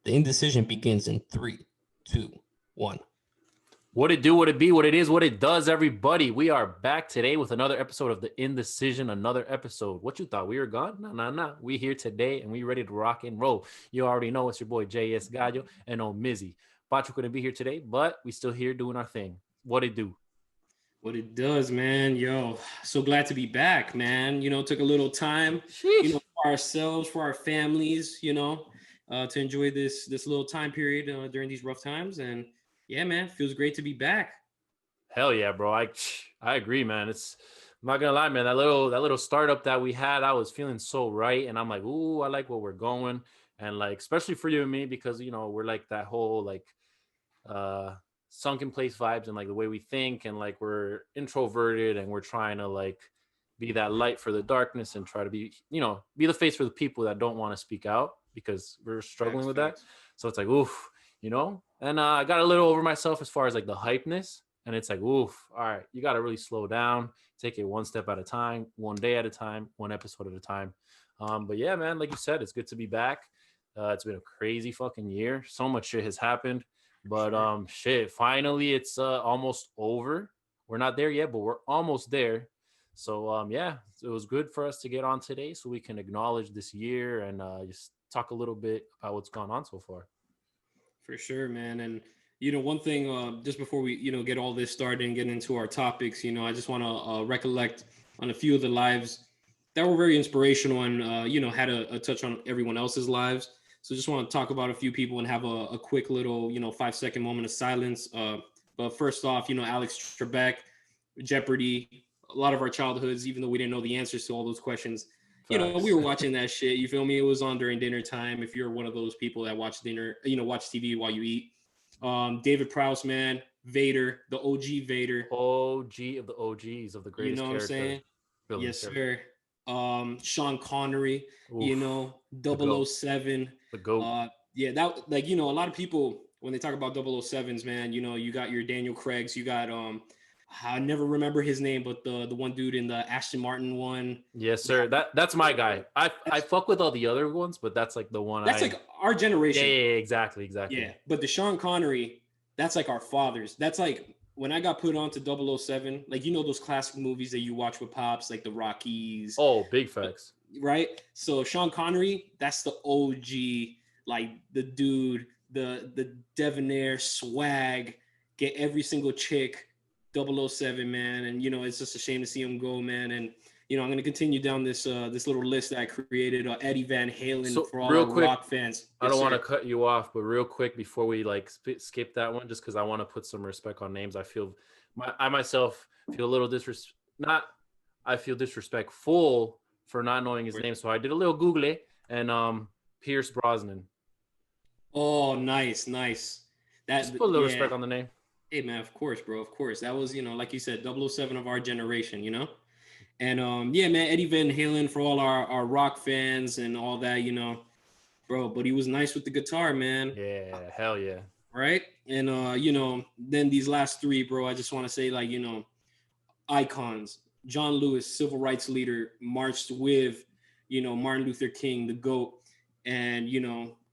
The indecision begins in 3, 2, 1. What it do, what it be, what it is, what it does, everybody. We are back today with another episode of The Indecision, another episode. What you thought, we were gone? No. We here today and we ready to rock and roll. You already know it's your boy J.S. Gallo and Mizzy. Pacho couldn't be here today, but we still here doing our thing. What it do? What it does, man. Yo, so glad to be back, man. Took a little time, Sheesh. for ourselves, for our families, to enjoy this little time period during these rough times. And yeah, man, feels great to be back. Hell yeah, bro. I agree, man. I'm not gonna lie, man. That little startup that we had, I was feeling so right, and I'm like, ooh, I like where we're going, and like especially for you and me because we're like that whole like sunken place vibes and like the way we think and like we're introverted and we're trying to like be that light for the darkness and try to be be the face for the people that don't want to speak out because we're struggling with that. So it's like oof, and I got a little over myself as far as like the hypeness. And it's like, oof, all right, you got to really slow down, take it one step at a time, one day at a time, one episode at a time. But yeah, man, like you said, it's good to be back. It's been a crazy fucking year. So much shit has happened. But finally, it's almost over. We're not there yet, but we're almost there. So yeah, it was good for us to get on today so we can acknowledge this year and just talk a little bit about what's gone on so far. For sure, man. And one thing, just before we, get all this started and get into our topics, I just want to recollect on a few of the lives that were very inspirational and, had a touch on everyone else's lives. So just want to talk about a few people and have a quick little, 5-second moment of silence. But first off, Alex Trebek, Jeopardy, a lot of our childhoods, even though we didn't know the answers to all those questions, we were watching that shit. You feel me? It was on during dinner time. If you're one of those people that watch watch TV while you eat. David Prowse, man, Vader, the OG Vader. OG of the OGs of the greatest You know what I'm saying? Yes, sir. Sean Connery, Oof, 007. The GOAT. Yeah, that like, a lot of people, when they talk about 007s, man, you got your Daniel Craigs, you got, I never remember his name, but the one dude in the Aston Martin one. Yes, sir. That's my guy. I fuck with all the other ones, but that's like the one. That's like our generation. Yeah, exactly. Yeah, but the Sean Connery, that's like our fathers. That's like when I got put on to 007, like those classic movies that you watch with pops, like the Rockies. Oh, big facts. Right. So Sean Connery, that's the OG, like the dude, the debonair swag, get every single chick. 007, man, and it's just a shame to see him go, man. And I'm going to continue down this little list that I created. Eddie Van Halen, so, for all our rock fans. I don't want to cut you off, but real quick before we like skip that one, just because I want to put some respect on names. I myself feel a little disrespectful for not knowing his name. So I did a little Google and Pierce Brosnan. Oh, nice. Just put a little respect on the name. Hey, man, of course, bro. Of course. That was, like you said, 007 of our generation, And, yeah, man, Eddie Van Halen for all our rock fans and all that, Bro, but he was nice with the guitar, man. Yeah, hell yeah. Right? And, then these last three, bro, I just want to say, like, icons. John Lewis, civil rights leader, marched with, Martin Luther King, the GOAT. And,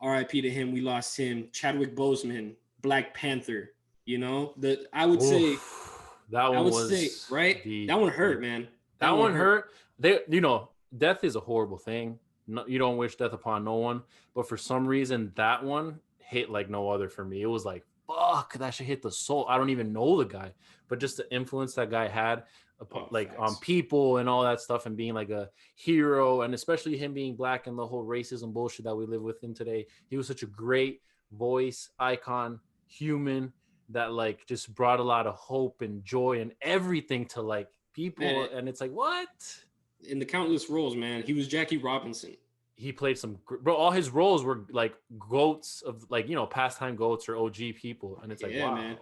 RIP to him, we lost him. Chadwick Boseman, Black Panther. I would say that one right. That one hurt, man. That one hurt. Death is a horrible thing. No, you don't wish death upon no one. But for some reason, that one hit like no other for me. It was like, fuck, that shit hit the soul. I don't even know the guy, but just the influence that guy had on people and all that stuff and being like a hero, and especially him being black and the whole racism bullshit that we live within today. He was such a great voice, icon, human, that like just brought a lot of hope and joy and everything to like people, man. And it's like, what? In the countless roles, man. He was Jackie Robinson. He played all his roles were like goats of like pastime goats or OG people, and it's like, wow, man.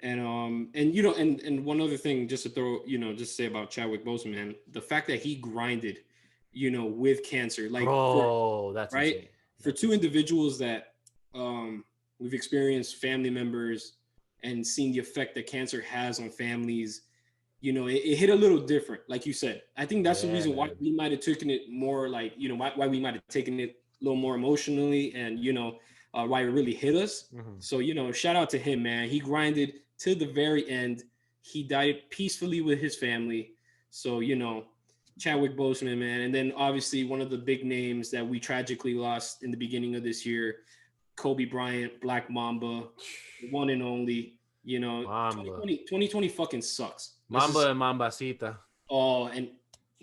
And one other thing, just to throw, just say about Chadwick Boseman, man, the fact that he grinded, with cancer, like, that's right insane. For two individuals that we've experienced family members and seen the effect that cancer has on families, it hit a little different, like you said. I think that's the reason why we might have taken it more like, why we might have taken it a little more emotionally and, why it really hit us. Mhm. So, shout out to him, man. He grinded to the very end. He died peacefully with his family. So, Chadwick Boseman, man. And then obviously one of the big names that we tragically lost in the beginning of this year, Kobe Bryant, Black Mamba, one and only. Mamba. 2020 fucking sucks. Mamba and Mambacita. Oh, and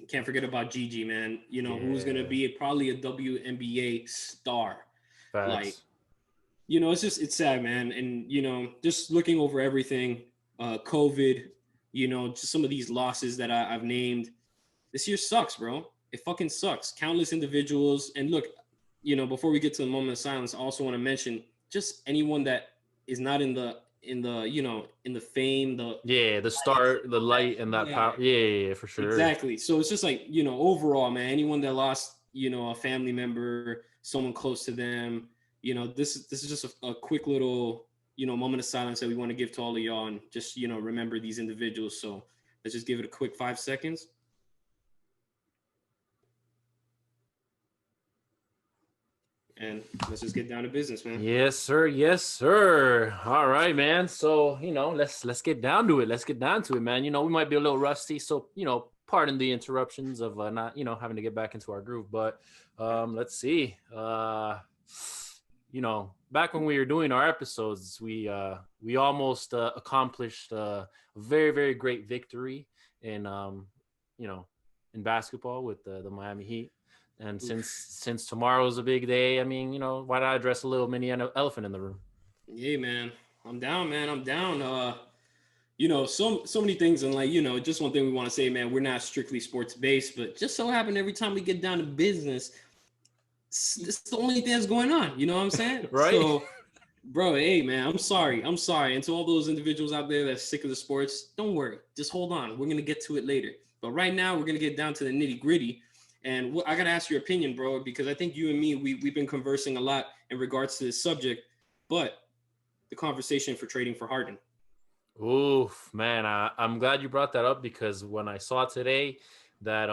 can't forget about Gigi, man. Who's gonna be probably a WNBA star. Facts. Like, it's sad, man. And just looking over everything, COVID, just some of these losses that I've named. This year sucks, bro. It fucking sucks. Countless individuals. And look, before we get to the moment of silence, I also want to mention just anyone that is not in the fame, the start, the light, and that power. Yeah, for sure. Exactly. So it's just like, overall, man, anyone that lost, a family member, someone close to them, this is just a quick little, moment of silence that we want to give to all of y'all and just, remember these individuals. So let's just give it a quick 5 seconds. And let's just get down to business, man. Yes, sir. Yes, sir. All right, man. So, let's get down to it. Let's get down to it, man. We might be a little rusty, so, pardon the interruptions of not, having to get back into our groove. But let's see. Back when we were doing our episodes, we almost accomplished a very, very great victory in in basketball with the Miami Heat. And since tomorrow's a big day, I mean, why not address a little mini elephant in the room? Yeah, man. I'm down, man. I'm down. So many things. And just one thing we want to say, man, we're not strictly sports based, but just so happen every time we get down to business, this is the only thing that's going on. You know what I'm saying? Right. So, bro, hey, man, I'm sorry. And to all those individuals out there that's sick of the sports, don't worry. Just hold on. We're going to get to it later. But right now, we're going to get down to the nitty gritty. And I got to ask your opinion, bro, because I think you and me, we've been conversing a lot in regards to this subject, but the conversation for trading for Harden. Oof, man, I'm glad you brought that up because when I saw today that,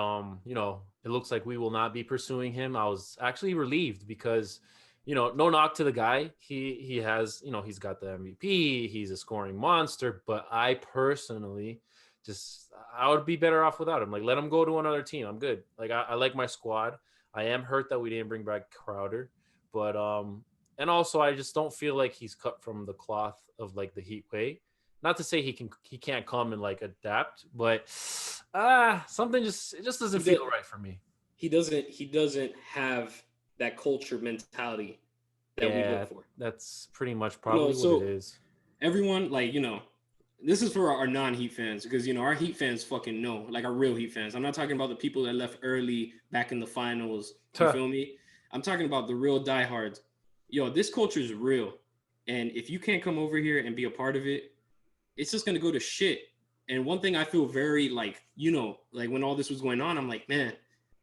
it looks like we will not be pursuing him, I was actually relieved because, no knock to the guy. He has, he's got the MVP, he's a scoring monster, but I personally I would be better off without him. Like, let him go to another team. I'm good. Like, I like my squad. I am hurt that we didn't bring back Crowder, but and also I just don't feel like he's cut from the cloth of like the Heat way. Not to say he can't come and like adapt, but something it just doesn't feel right for me. He doesn't have that culture mentality that we look for. That's pretty much probably what it is. Everyone, this is for our non-Heat fans because, our Heat fans fucking know, like our real Heat fans. I'm not talking about the people that left early back in the finals. You feel me? I'm talking about the real diehards. This culture is real. And if you can't come over here and be a part of it, it's just going to go to shit. And one thing I feel very when all this was going on, I'm like, man,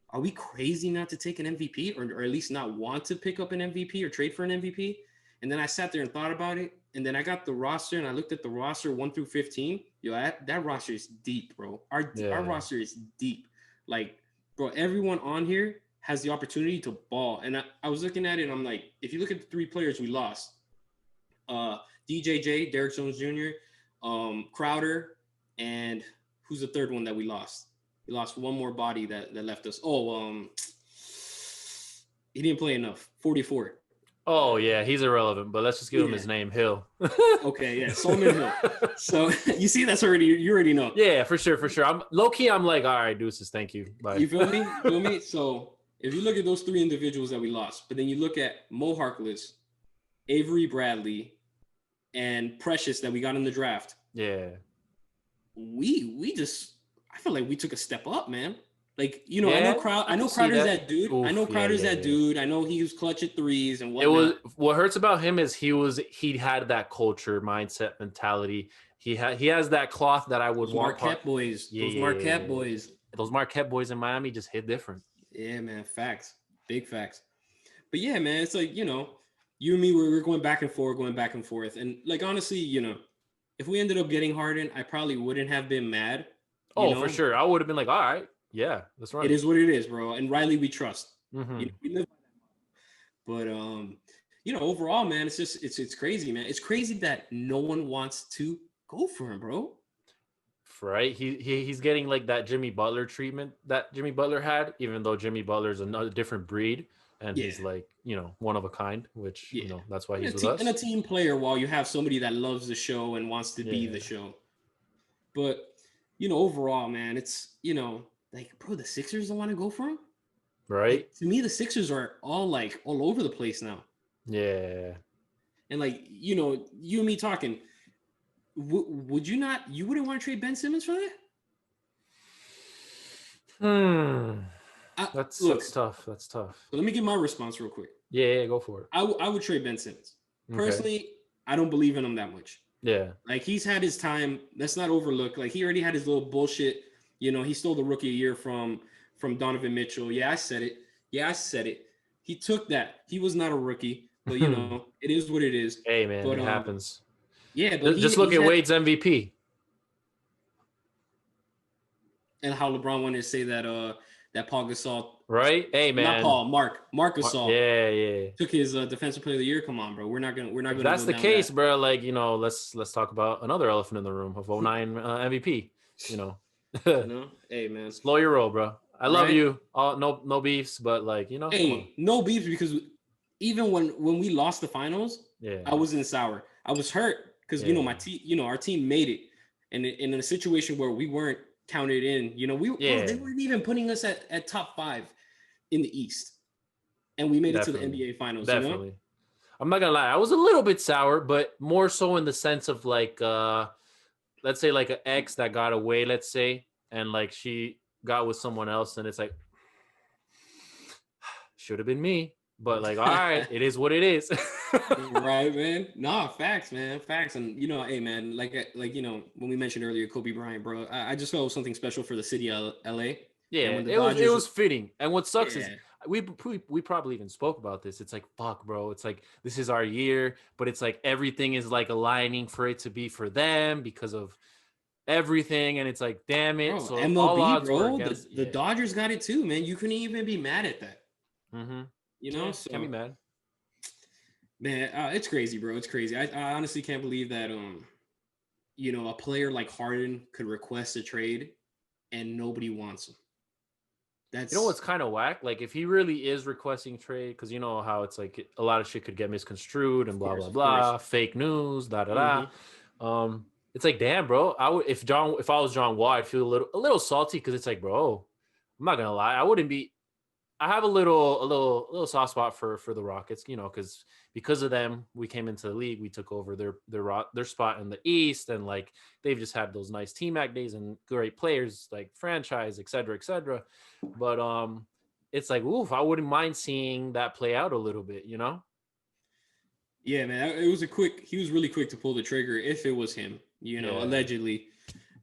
are we crazy not to take an MVP or at least not want to pick up an MVP or trade for an MVP? And then I sat there and thought about it. And then I got the roster and I looked at the roster 1 through 15. That roster is deep, bro. Our roster is deep. Like, bro, everyone on here has the opportunity to ball. And I was looking at it and I'm like, if you look at the 3 players we lost, DJJ, Derrick Jones Jr., Crowder, and who's the third one that we lost? We lost one more body that left us. He didn't play enough. 44. Oh yeah, he's irrelevant, but let's just give him his name, Hill. Okay, yeah, Solomon Hill. So you see, you already know. Yeah, for sure. I'm low key. I'm like, all right, deuces, thank you. Bye. You feel me? So if you look at those 3 individuals that we lost, but then you look at Mo Harkless, Avery Bradley, and Precious that we got in the draft. Yeah. I feel like we took a step up, man. Like, I know Crowder's that dude. Oof, I know Crowder's that dude. I know he was clutch at threes and whatnot. What hurts about him is he had that culture, mindset, mentality. He has that cloth that I would want. Marquette boys. Those Marquette boys. Those Marquette boys in Miami just hit different. Yeah, man. Facts. Big facts. But yeah, man, it's like, you and me, we're going back and forth. And like, honestly, if we ended up getting Harden, I probably wouldn't have been mad. For sure. I would have been like, all right. Yeah, that's right. It is what it is, bro. And Riley, we trust. Mm-hmm. We live by that. But overall, man, it's just it's crazy, man. It's crazy that no one wants to go for him, bro. Right? He's getting like that Jimmy Butler treatment that Jimmy Butler had, even though Jimmy Butler's another different breed and Yeah. he's like, one of a kind, which Yeah. that's why And he's a, with team, us. and a team player, while you have somebody that loves the show and wants to be the Yeah. show. But overall, man, it's like, bro, the Sixers don't want to go for him. Right? Like, to me, the Sixers are all over the place now. Yeah. And like, you and me talking, would you not? You wouldn't want to trade Ben Simmons for that? That's tough. That's tough. So let me give my response real quick. Yeah, go for it. I would trade Ben Simmons. Okay. Personally, I don't believe in him that much. Yeah. Like, he's had his time. Let's not overlook. Like, he already had his little bullshit. He stole the rookie of the year from Donovan Mitchell. Yeah, I said it. He took that. He was not a rookie, but it is what it is. Hey, man, But, it happens. Yeah, but Just look at Wade's MVP. And how LeBron wanted to say that Paul Gasol, right? Hey, man, not Paul, Marc Gasol, yeah, took his defensive player of the year. Come on, bro, we're not gonna. If that's the case, bro. Like, let's talk about another elephant in the room of 09 MVP. Hey, man, slow your roll, bro. I love Right? you. No beefs, but like, come on. Hey, no beefs, because even when we lost the finals, Yeah, I wasn't sour. I was hurt because Yeah. my team, our team made it, and in a situation where we weren't counted in, Yeah. they weren't even putting us at top 5 in the East, and we made it to the Definitely. NBA Finals. Definitely. I'm not gonna lie, I was a little bit sour, but more so in the sense of like, let's say like an ex that got away, let's say, and like she got with someone else, and it's like, should have been me, but like, all right, it is what it is. Right, man. Nah, facts, man. Facts. And hey, man, like when we mentioned earlier, Kobe Bryant, bro, I just felt something special for the city of LA. Yeah, when the it Dodgers- was fitting. And what sucks is Yeah. we probably even spoke about this. It's like, fuck, bro. It's like, this is our year, but it's like everything is like aligning for it to be for them because of everything, and it's like, damn it. Bro, So MLB, all odds were bro, against the Dodgers got it too, man. You couldn't even be mad at that. Mm-hmm. So Can't be mad. man, it's crazy, bro. It's crazy. I honestly can't believe that a player like Harden could request a trade and nobody wants him. That's What's kind of whack? Like, if he really is requesting trade, because you know how it's like a lot of shit could get misconstrued and blah, course, blah, of blah, fake news, da da da. It's like, damn, bro. I would if I was John Wall, I'd feel a little salty, because it's like, bro, I'm not gonna lie, I wouldn't be. I have a little soft spot for the Rockets, because of them, we came into the league, we took over their spot in the East, and like they've just had those nice T Mac days and great players, like franchise, et cetera, et cetera. But it's like, oof, I wouldn't mind seeing that play out a little bit, Yeah, man. He was really quick to pull the trigger if it was him, Yeah. allegedly.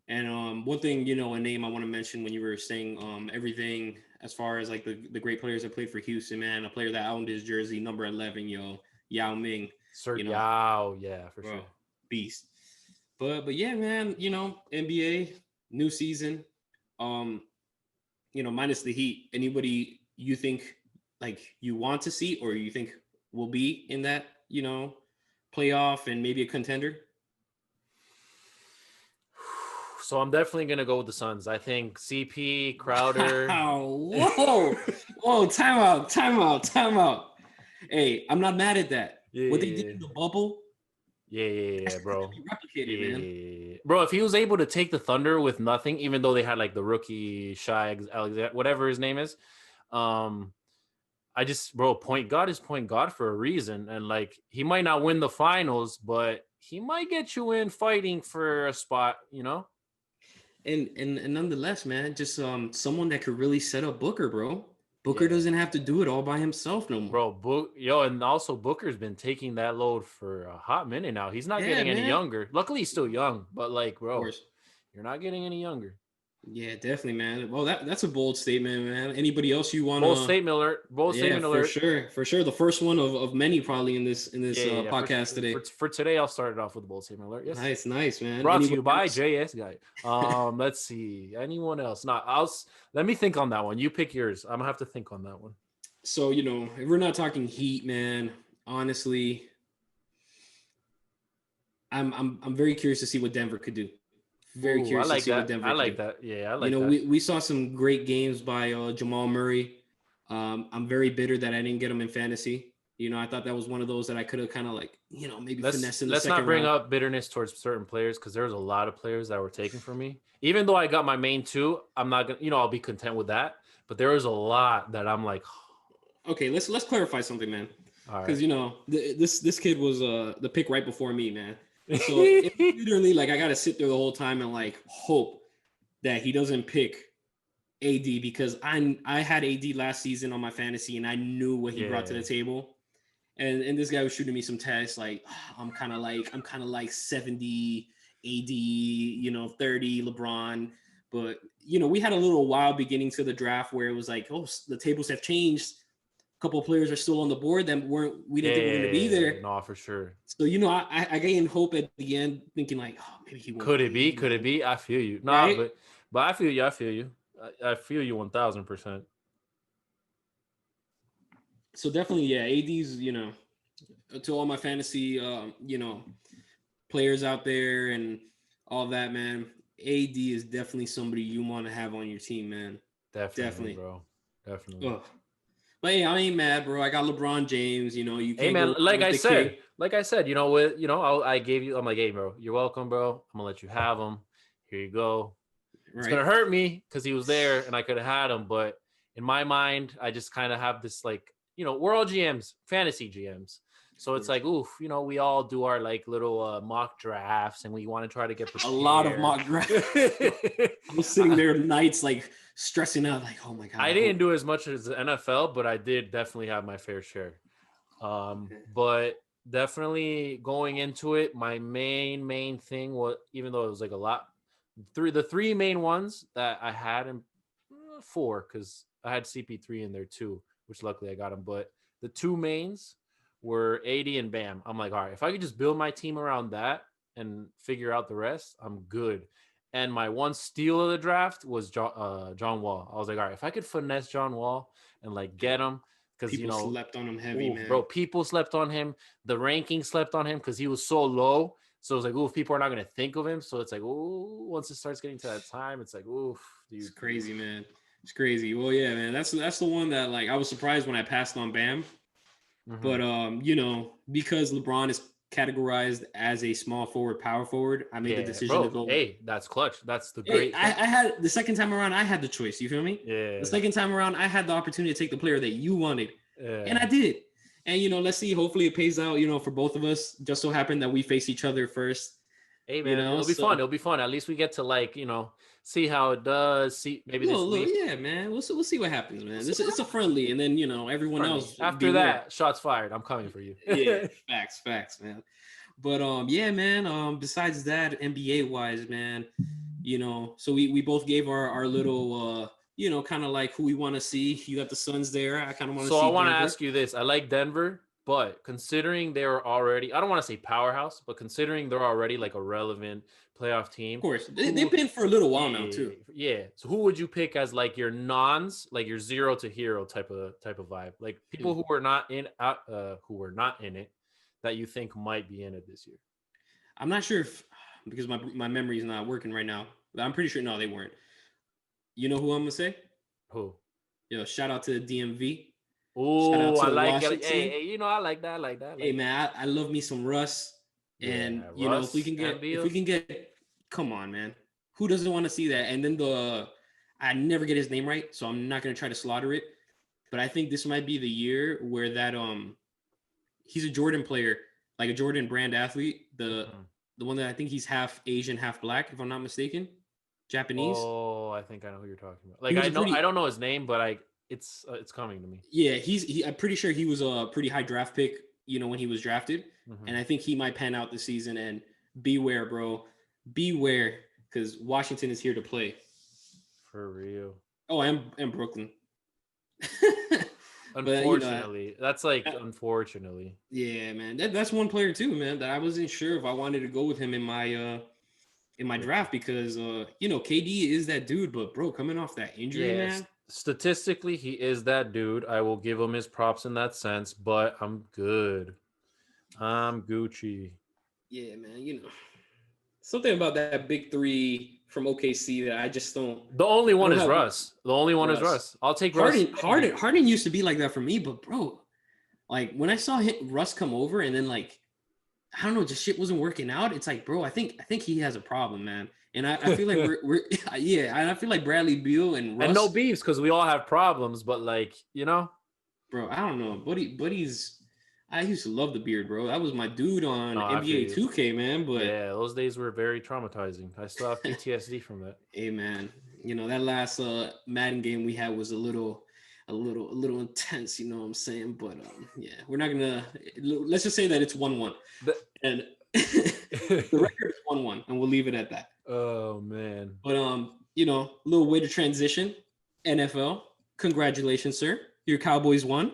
And one thing, a name I want to mention when you were saying everything as far as like the great players that played for Houston, man, a player that owned his jersey, number 11, Yao Ming, Sir You know, Yao, yeah, for bro, sure. beast. But yeah, man, NBA, new season. Minus the Heat, anybody you think like you want to see or you think will be in that, playoff and maybe a contender? So I'm definitely gonna go with the Suns. I think CP, Crowder. Whoa, time out. Hey, I'm not mad at that. What they did Yeah. in the bubble, Yeah, bro. be replicated, man. Bro, if he was able to take the Thunder with nothing, even though they had like the rookie Shai Alexander, whatever his name is, point guard is point guard for a reason, and like he might not win the finals, but he might get you in fighting for a spot, And nonetheless, man, just someone that could really set up Booker, bro. Booker Yeah. doesn't have to do it all by himself no more. Bro. And also Booker's been taking that load for a hot minute now. He's not Yeah, getting any man. younger. Luckily, he's still young, but like, Of bro, course. you're not getting any younger. Yeah, definitely, man. Well, that's a bold statement, man. Anybody else you want Bold to? statement alert. Bold statement alert. For sure. The first one of many probably in this Yeah, podcast today. For today, I'll start it off with a bold statement alert. Yes. Nice, man. Brought to Anybody you by else? JS Guy. Let's see. Anyone else? Let me think on that one. You pick yours. I'm gonna have to think on that one. So if we're not talking Heat, man, honestly, I'm very curious to see what Denver could do. Very Ooh, I curious to like see what that. Denver I could like do. that. Yeah, I You like know, that. we saw some great games by Jamal Murray. I'm very bitter that I didn't get him in fantasy. You know, I thought that was one of those that I could have kind of like, maybe Let's finesse in the let's not second bring round. up bitterness towards certain players because there's a lot of players that were taken from me. Even though I got my main two, I'm not gonna, I'll be content with that. But there was a lot that I'm like, Okay, let's clarify something, man. all Because right. this kid was the pick right before me, man. So it literally like I gotta sit there the whole time and like hope that he doesn't pick AD because I had AD last season on my fantasy and I knew what he brought to Yeah. the table. And this guy was shooting me some tests like I'm kind of like 70 AD, 30 LeBron. But we had a little wild beginning to the draft where it was like, oh, the tables have changed. A couple of players are still on the board that we didn't think were going to be Yeah, there. no, for sure. So I gained hope at the end, thinking like, oh, maybe he won't. Could it be? You Could it know, be? I feel you. Nah, right? but I feel you. I feel you. I feel you 1000%. So definitely, yeah. AD's, to all my fantasy, players out there and all that, man. AD is definitely somebody you want to have on your team, man. Definitely, bro. Definitely. Ugh. But hey, I ain't mad, bro. I got LeBron James. You Hey can't go man, wrong like with I the said, king. I gave you. I'm like, hey, bro, you're welcome, bro. I'm gonna let you have him. Here you go. It's Right. gonna hurt me because he was there and I could have had him, but in my mind, I just kind of have this like, we're all GMs, fantasy GMs. So it's like, oof, we all do our like little mock drafts and we want to try to get prepared. A lot of mock drafts. I was sitting there nights like stressing out, like, oh my god. I didn't do as much as the NFL, but I did definitely have my fair share. But definitely going into it, my main thing was, even though it was like a lot, the three main ones that I had, and four, because I had CP3 in there too, which luckily I got him. But the two mains were AD and Bam. I'm like, all right, if I could just build my team around that and figure out the rest, I'm good. And my one steal of the draft was John Wall. I was like, all right, if I could finesse John Wall and like get him, because people slept on him heavy, man. bro, people slept on him. The ranking slept on him because he was so low. So it was like, ooh, people are not going to think of him. So it's like, ooh, once it starts getting to that time, it's like, ooh, dude. It's crazy, man. It's crazy. Well, yeah, man. That's the one that like I was surprised when I passed on Bam. Mhm. But because LeBron is categorized as a small forward, power forward, I made the decision to go. Hey, that's clutch. That's the great. I had the second time around, I had the choice. You feel me? Yeah. The second time around, I had the opportunity to take the player that you wanted, Yeah. and I did. And let's see. Hopefully, it pays out. For both of us. Just so happened that we face each other first. Hey man, it'll be fun. It'll be fun. At least we get to like see how it does. See maybe this week. Yeah, man. We'll see what happens, man. It's a friendly, and then everyone else. After that, shots fired. I'm coming for you. Yeah, facts, man. But yeah, man. Besides that, NBA wise, man, so we both gave our little kind of like who we want to see. You got the Suns there. I kind of want to see. So I want to Denver. ask you this. I like Denver, but considering they're already, I don't want to say powerhouse, but considering they're already like a relevant playoff team. Of course, they've been for a little while now too. Yeah. So who would you pick as like your nons, like your zero to hero type of vibe, like people who were not in it, that you think might be in it this year? I'm not sure because my memory is not working right now. But I'm pretty sure no, they weren't. You know who I'm gonna say? Who? Yo, shout out to the DMV. Oh, I like it. Hey, I like that. Hey man, I love me some Russ. And Russ, if we can get, come on, man, who doesn't want to see that? And then I never get his name right, so I'm not gonna try to slaughter it. But I think this might be the year where that he's a Jordan player, like a Jordan brand athlete. The one that I think he's half Asian, half black, if I'm not mistaken, Japanese. Oh, I think I know who you're talking about. Like I don't know his name, but it's coming to me. Yeah, I'm pretty sure he was a pretty high draft pick, when he was drafted. And I think he might pan out this season. And beware, bro. Beware, because Washington is here to play. For real. Oh, and Brooklyn. Unfortunately. That's like unfortunately. Yeah, man. That's one player too, man, that I wasn't sure if I wanted to go with him in my draft because KD is that dude, but bro, coming off that injury, man. Statistically, he is that dude. I will give him his props in that sense, but I'm good. I'm Gucci. Yeah, man. Something about that big three from OKC that I just don't. The only one don't is have- Russ. The only one is Russ. Russ. I'll take Russ. Harden used to be like that for me, but bro, like when I saw Russ come over and then like I don't know, just shit wasn't working out. It's like, bro, I think he has a problem, man. And I feel like we're yeah, and I feel like Bradley Beal and Russ. And no beefs because we all have problems, but like, Bro, I don't know. Buddy's I used to love the beard, bro. That was my dude on No, I feel NBA 2K, man. But yeah, those days were very traumatizing. I still have PTSD from that. hey, man, that last Madden game we had was a little intense. You know what I'm saying? But yeah, we're not gonna. Let's just say that it's 1-1, and the record is 1-1, and we'll leave it at that. Oh man. But a little way to transition. NFL, congratulations, sir. Your Cowboys won.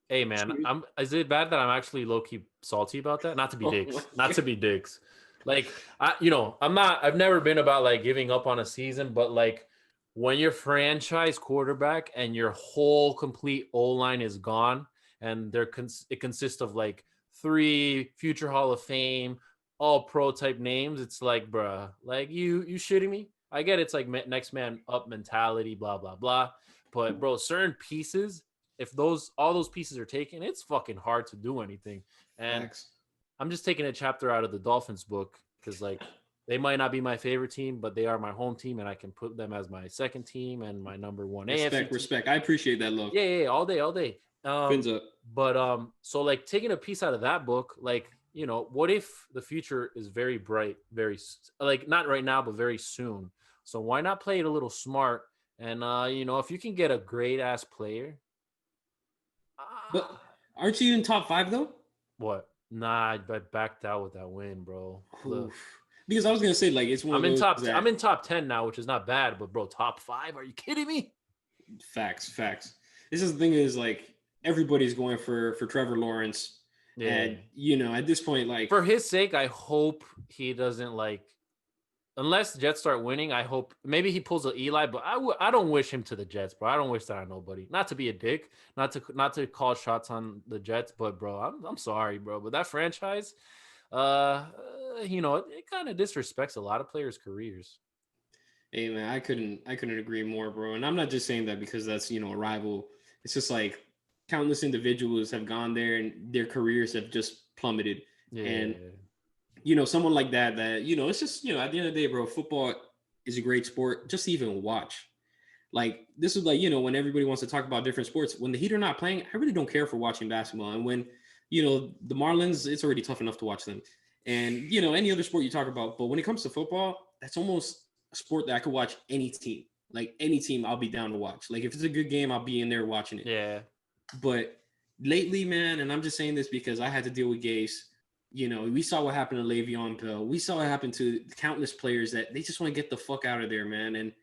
Hey man, is it bad that I'm actually low key salty about that? Not to be dicks. Not to be dicks. Like I've never been about like giving up on a season, but like when your franchise quarterback and your whole complete O-line is gone and it consists of like 3 future Hall of Fame, all pro type names, it's like, bruh, like you shitting me? I get it's like next man up mentality, blah, blah, blah. But bro, certain pieces, if all those pieces are taken, it's fucking hard to do anything. And Thanks. I'm just taking a chapter out of the Dolphins book because like they might not be my favorite team, but they are my home team, and I can put them as my second team and my number one. Respect. I appreciate that, love. Yeah, all day. Fins up. But so like taking a piece out of that book, like what if the future is very bright, very like not right now, but very soon. So why not play it a little smart? And if you can get a great ass player. But aren't you in top 5 though? What? Nah, I backed out with that win, bro. Because I was gonna say like it's one. I'm in top 10 now, which is not bad, but bro, top 5? Are you kidding me? Facts. This is the thing is like everybody's going for Trevor Lawrence, and at this point, like for his sake, I hope he doesn't like. Unless the Jets start winning, I hope maybe he pulls an Eli, but I don't wish him to the Jets, bro. I don't wish that on nobody. Not to be a dick, not to call shots on the Jets, but bro, I'm sorry, bro. But that franchise, it kind of disrespects a lot of players' careers. Hey man, I couldn't agree more, bro. And I'm not just saying that because that's a rival. It's just like countless individuals have gone there and their careers have just plummeted. Yeah. And someone like that, it's just, at the end of the day, bro, football is a great sport just to even watch. Like, this is like, when everybody wants to talk about different sports, when the Heat are not playing, I really don't care for watching basketball. And when, the Marlins, it's already tough enough to watch them. And, any other sport you talk about. But when it comes to football, that's almost a sport that I could watch any team. Like, any team, I'll be down to watch. Like, if it's a good game, I'll be in there watching it. Yeah. But lately, man, and I'm just saying this because I had to deal with Gase. We saw what happened to Le'Veon Bell. We saw what happened to countless players that they just want to get the fuck out of there, man. And,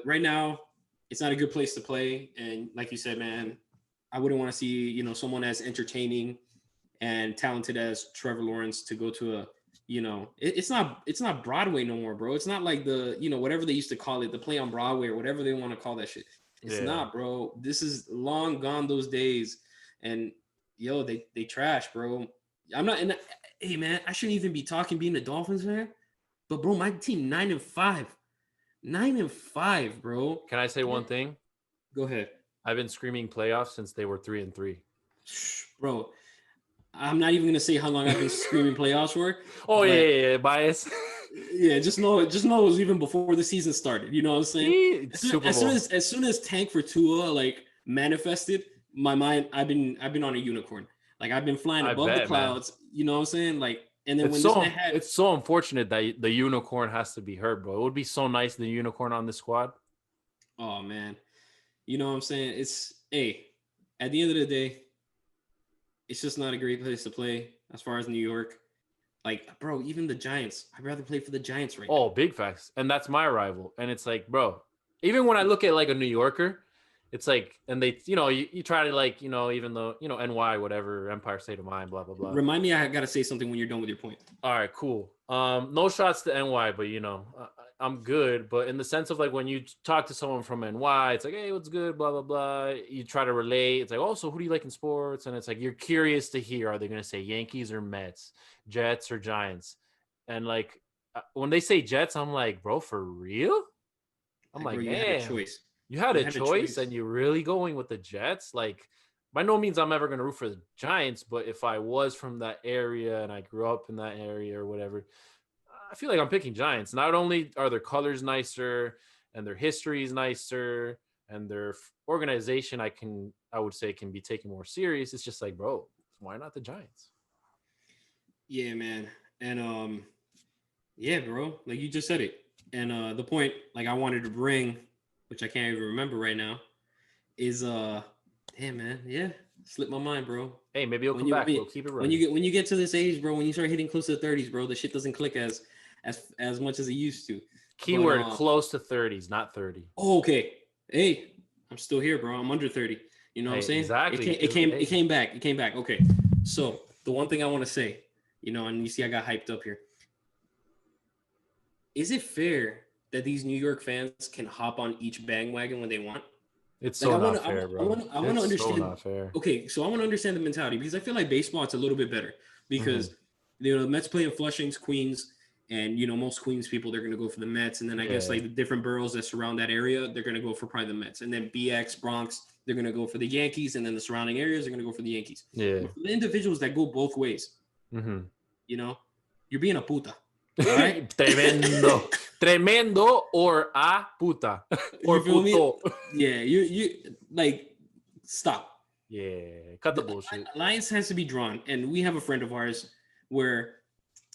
right now, it's not a good place to play. And like you said, man, I wouldn't want to see, someone as entertaining and talented as Trevor Lawrence to go to a, it's not Broadway no more, bro. It's not like the, whatever they used to call it, the play on Broadway or whatever they want to call that shit. It's not, bro. This is long gone those days. And, they trash, bro. I'm not, and hey man, I shouldn't even be talking being a Dolphins fan, but bro, my team 9-5, 9-5, bro. Can I say one thing? Go ahead. I've been screaming playoffs since they were 3-3. Bro, I'm not even gonna say how long I've been screaming playoffs for. Oh yeah, bias. Yeah, just know it was even before the season started. You know what I'm saying? As soon as Tank for Tua like manifested, my mind, I've been on a unicorn. Like I've been flying above the clouds, man. You know what I'm saying? Like, and then it's so unfortunate that the unicorn has to be hurt, bro. It would be so nice the unicorn on the squad. Oh man, you know what I'm saying? At the end of the day, it's just not a great place to play as far as New York. Like, bro, even the Giants, I'd rather play for the Giants right now. Oh, big facts, and that's my rival. And it's like, bro, even when I look at like a New Yorker. It's like, and they, you try to like, even though, NY, whatever, Empire State of Mind, blah, blah, blah. Remind me, I got to say something when you're done with your point. All right, cool. No shots to NY, but, I'm good, but in the sense of like when you talk to someone from NY, it's like, hey, what's good, blah blah blah. You try to relate. It's like, oh, so who do you like in sports? And it's like you're curious to hear, are they going to say Yankees or Mets, Jets or Giants? And like when they say Jets, I'm like, bro, for real? I'm Like, like, bro, you had a damn, choice. you had You a had a choice, choice. and you're really going with the Jets? Like, by no means I'm ever going to root for the Giants, but if I was from that area and I grew up in that area or whatever, I feel like I'm picking Giants. Not only are their colors nicer and their history is nicer and their organization, I would say can be taken more serious. It's just like, bro, why not the Giants? Yeah, man. And yeah, bro, like you just said it. And the point like I wanted to bring, which I can't even remember right now, is damn, man, yeah, slipped my mind, bro. Hey, maybe it'll When come you back. when, We'll keep it when you running. get to this age, bro, when you start hitting close to the 30s, bro, the shit doesn't click as much as it used to. Keyword close to 30s, not 30. Oh, okay. Hey, I'm still here, bro. I'm under 30. You know what I'm Hey, saying? exactly. It came back. It came back. Okay. So the one thing I want to say, and you see I got hyped up here. Is it fair that these New York fans can hop on each bandwagon when they want? It's Like so I want not to, fair, bro. I want to It's so understand. not fair. Okay, so I want to understand the mentality because I feel like baseball it's a little bit better because the Mets play in Flushing's Queens, and most Queens people they're gonna go for the Mets, and then I guess Yeah. like the different boroughs that surround that area they're gonna go for probably the Mets, and then BX Bronx they're gonna go for the Yankees, and then the surrounding areas they're gonna go for the Yankees. Yeah. But for the individuals that go both ways, Mm-hmm. you're being a puta. All right, Tremendo. Tremendo or a puta. Or you feel me? puto. Yeah, you like stop. Yeah. Cut the bullshit. Alliance has to be drawn, and we have a friend of ours where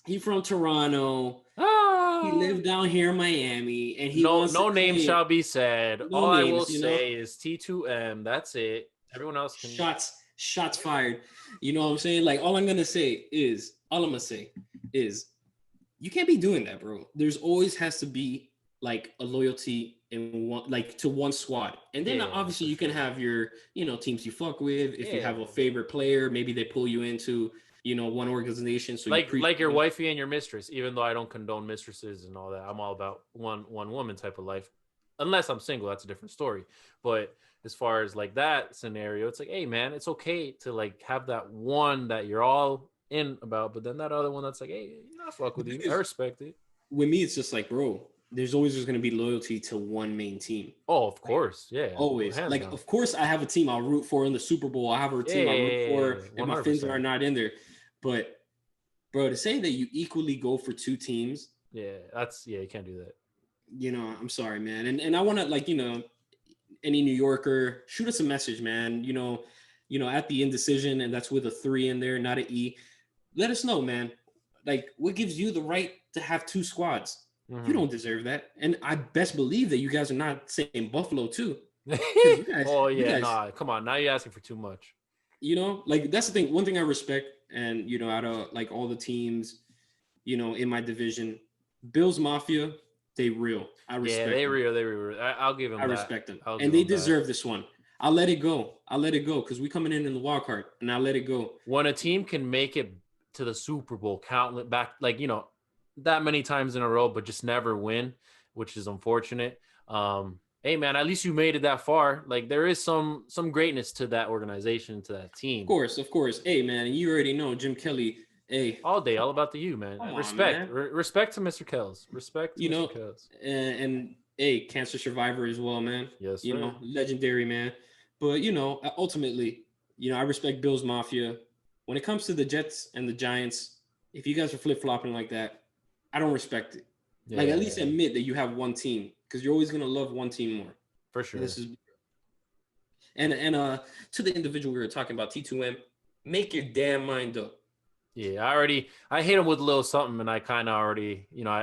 he's from Toronto. He lived down here in Miami, and he wants no to name claim shall be said. no All I will names, say is T2M. That's it. Everyone else can. shots fired. You know what I'm saying? Like all I'm gonna say is you can't be doing that, bro. There's always has to be like a loyalty in one, like to one squad, and then Yeah, obviously for you can sure. have your teams you fuck with. If you have Yeah. a favorite player, maybe they pull you into one organization. So Like your wifey and your mistress, even though I don't condone mistresses and all that. I'm all about one woman type of life. Unless I'm single, that's a different story. But as far as like that scenario, it's like, hey man, it's okay to like have that one that you're all in about, but then that other one that's like, hey, I fuck with you. I respect it. with me, it's just like, bro, there's always just gonna be loyalty to one main team. Oh, of course. Yeah. Always. Hands Like, down. of course, I have a team I'll root for in the Super Bowl. I have a team I root for, and my fins 100%. are not in there. But, bro, to say that you equally go for two teams, Yeah, you can't do that. I'm sorry, man. And I want to like, any New Yorker, shoot us a message, man. At the indecision, and that's with a 3 in there, not an E. Let us know, man. Like, what gives you the right to have two squads? You don't deserve that. And I best believe that you guys are not saying Buffalo too. Oh yeah, nah, come on. Now you're asking for too much. Like that's the thing. One thing I respect, and out of like all the teams, in my division, Bills Mafia, they real. I respect. Yeah, they them. real. They real. I'll give them. I that. respect them, I'll and give they them that. deserve this one. I'll let it go. Because we coming in the wild card, and I'll let it go. When a team can make it to the Super Bowl, count back like that many times in a row, but just never win, which is unfortunate. Hey man, at least you made it that far. Like there is some greatness to that organization, to that team. Of course. Hey man, you already know Jim Kelly. Hey, all day, all about the you, man. Come on, respect, man. Respect to Mr. Kells. Respect to Mr. Kells. And hey, cancer survivor as well, man. Yes, sir. Legendary, man. But ultimately, I respect Bills Mafia. When it comes to the Jets and the Giants, if you guys are flip flopping like that, I don't respect it. Yeah, like at least admit that you have one team, because you're always gonna love one team more. For sure. And to the individual we were talking about, T2M, make your damn mind up. Yeah, I hit him with a little something, and I kind of already, because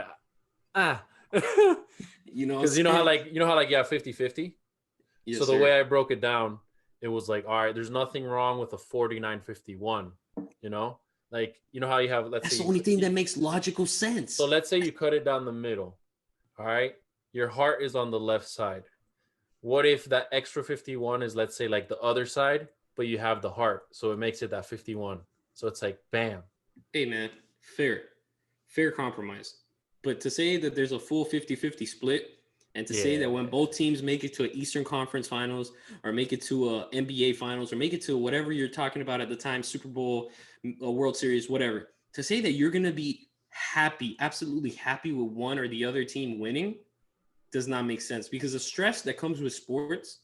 how like you have 50-50. Yes, so the sir. way I broke it down, it was like, all right, there's nothing wrong with a 49-51. Like how you have that's the only thing that makes logical sense. So let's say you cut it down the middle. All right, your heart is on the left side. What if that extra 51 is, let's say, like the other side, but you have the heart, so it makes it that 51. So it's like, bam. Hey man, fair compromise. But to say that there's a full 50-50 split, and to say that when both teams make it to an Eastern Conference Finals or make it to a NBA Finals or make it to whatever you're talking about at the time, Super Bowl, World Series, whatever, to say that you're going to be happy, absolutely happy with one or the other team winning does not make sense, because the stress that comes with sports,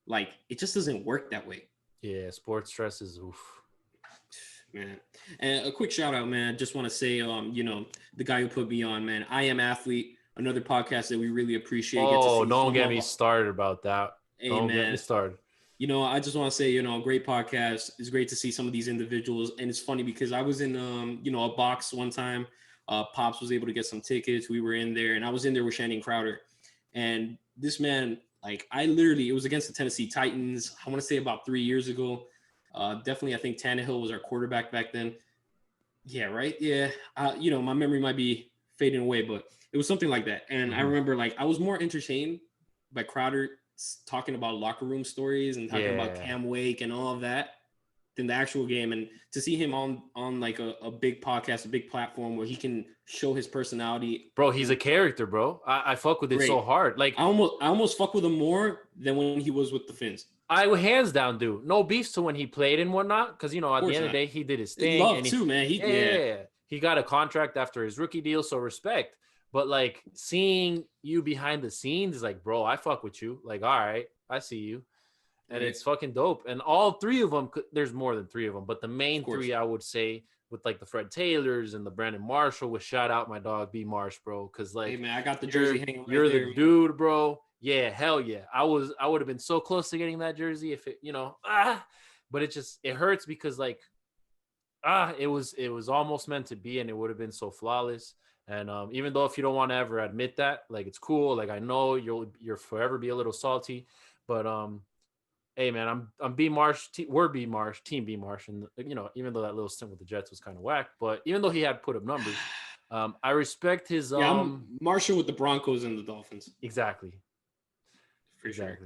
like, it just doesn't work that way. Yeah, sports stress is oof. Man. And a quick shout out, man. Just want to say, you know, the guy who put me on, man, I Am Athlete, another podcast that we really appreciate. Oh, don't get me started about that. Hey, don't man. get me started. You know, I just want to say, you know, great podcast. It's great to see some of these individuals. And it's funny because I was in, you know, a box one time. Pops was able to get some tickets. We were in there, and I was in there with Channing Crowder. And this man, like, it was against the Tennessee Titans. I want to say about 3 years ago. Definitely, I think Tannehill was our quarterback back then. Yeah, right? Yeah. You know, my memory might be fading away, but it was something like that. And I remember, like, I was more entertained by Crowder talking about locker room stories and talking about Cam Wake and all of that than the actual game. And to see him on like a big podcast, a big platform where he can show his personality. Bro, he's a character, bro. I fuck with it so hard. Like, I almost fuck with him more than when he was with the Finns. I would hands down do. No beefs to when he played and whatnot, because, you know, at the end of the day, he did his thing. Love too, man. He got a contract after his rookie deal, so respect. But, like, seeing you behind the scenes is like, bro, I fuck with you. Like, all right, I see you. And it's fucking dope. And all three of them, there's more than three of them, but the main three, I would say, with, like, the Fred Taylors and the Brandon Marshall, would shout out my dog, B. Marsh, bro. Because, like, hey, man, I got the jersey hanging right you're there, the man. dude, bro. Yeah, hell yeah. I would have been so close to getting that jersey if it, you know, but it hurts because, like, it was almost meant to be, and it would have been so flawless. And even though if you don't want to ever admit that, like, it's cool. Like, I know you'll forever be a little salty, but hey, man, I'm B Marsh. We're B Marsh, team B Marsh, and, you know, even though that little stint with the Jets was kind of whack, but even though he had put up numbers, I respect his. I'm Marshall with the Broncos and the Dolphins. Exactly. For sure.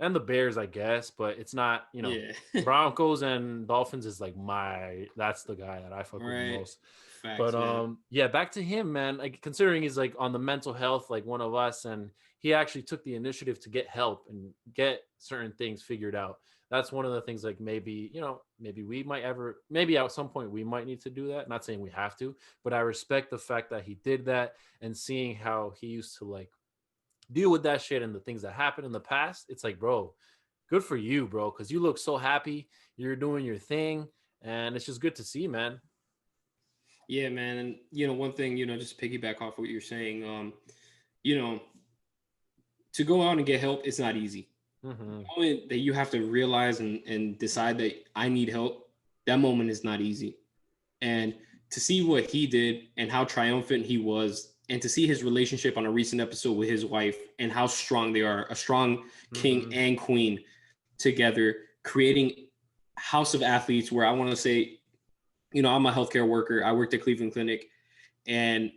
And the Bears, I guess, but it's not, you know, Broncos and Dolphins is like that's the guy that I fuck with the most. Facts, but man. yeah, back to him, man. Like, considering he's like on the mental health, like one of us, and he actually took the initiative to get help and get certain things figured out. That's one of the things, like, maybe, you know, maybe at some point we might need to do that. Not saying we have to, but I respect the fact that he did that, and seeing how he used to, like, deal with that shit and the things that happened in the past. It's like, bro, good for you, bro, because you look so happy. You're doing your thing, and it's just good to see, man. Yeah, man. And, you know, one thing, you know, just piggyback off what you're saying, you know, to go out and get help, it's not easy. Mm-hmm. The moment that you have to realize and decide that I need help, that moment is not easy. And to see what he did and how triumphant he was, and to see his relationship on a recent episode with his wife and how strong they are, a strong king and queen together, creating House of Athletes, where I want to say, you know, I'm a healthcare worker. I worked at Cleveland Clinic, and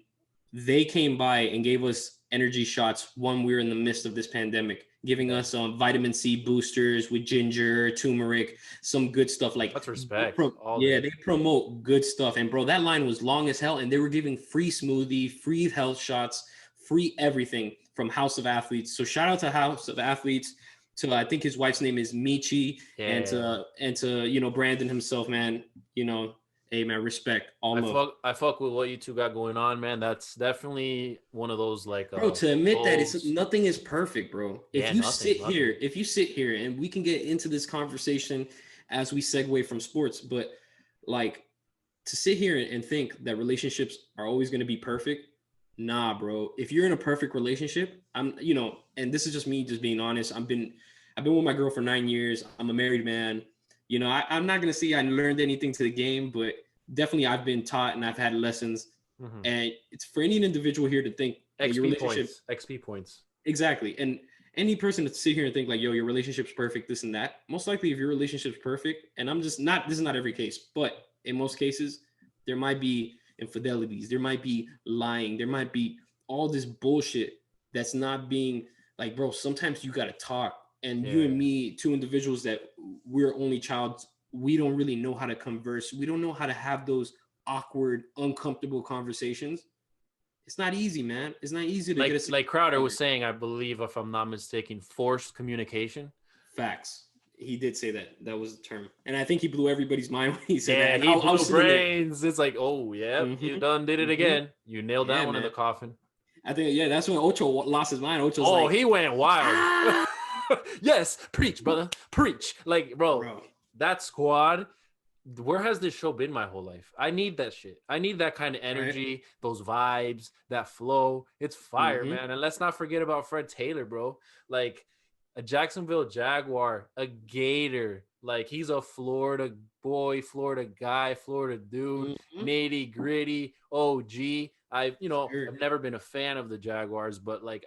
they came by and gave us energy shots when we were in the midst of this pandemic, giving us vitamin C boosters with ginger, turmeric, some good stuff. Like, that's respect. They promote good stuff. And bro, that line was long as hell, and they were giving free smoothie, free health shots, free everything from House of Athletes. So shout out to House of Athletes, to I think his wife's name is Michi, and to you know, Brandon himself, man. You know, hey, man, respect. I fuck with what you two got going on, man. That's definitely one of those, like, bro, to admit that nothing is perfect, bro. If you sit here and we can get into this conversation as we segue from sports, but, like, to sit here and think that relationships are always going to be perfect, nah, bro. If you're in a perfect relationship, you know, and this is just me just being honest. I've been with my girl for 9 years. I'm a married man. You know, I'm not going to say I learned anything to the game, but definitely I've been taught and I've had lessons. And it's for any individual here to think your relationship XP points. Exactly. And any person to sit here and think like, yo, your relationship's perfect, this and that. Most likely, if your relationship's perfect, and this is not every case, but in most cases, there might be infidelities, there might be lying, there might be all this bullshit that's not being, like, bro, sometimes you got to talk. And you and me, two individuals that we're only child, we don't really know how to converse. We don't know how to have those awkward, uncomfortable conversations. It's not easy, man. It's not easy to Like get a like Crowder was covered. saying, I believe, if I'm not mistaken, forced communication. Facts. He did say that. That was the term, and I think he blew everybody's mind when he said Yeah, that. And he I blew was sitting there. brains. It's like, oh yeah, you Mhm, done did it mhm. again. You nailed that Yeah, one in man. the coffin. I think that's when Ocho lost his mind. Ocho's Oh, like, he went wild. ah, Yes, preach, brother, preach. Like, bro, bro. that squad. Where has this show been my whole life? I need that shit. I need that kind of Right? energy, those vibes, that flow. It's fire, Hmm. man. And let's not forget about Fred Taylor, bro. Like a Jacksonville Jaguar, a Gator. Like he's a Florida boy, Florida guy, Florida dude, Hmm. nitty gritty, OG. Sure. I've never been a fan of the Jaguars, but like,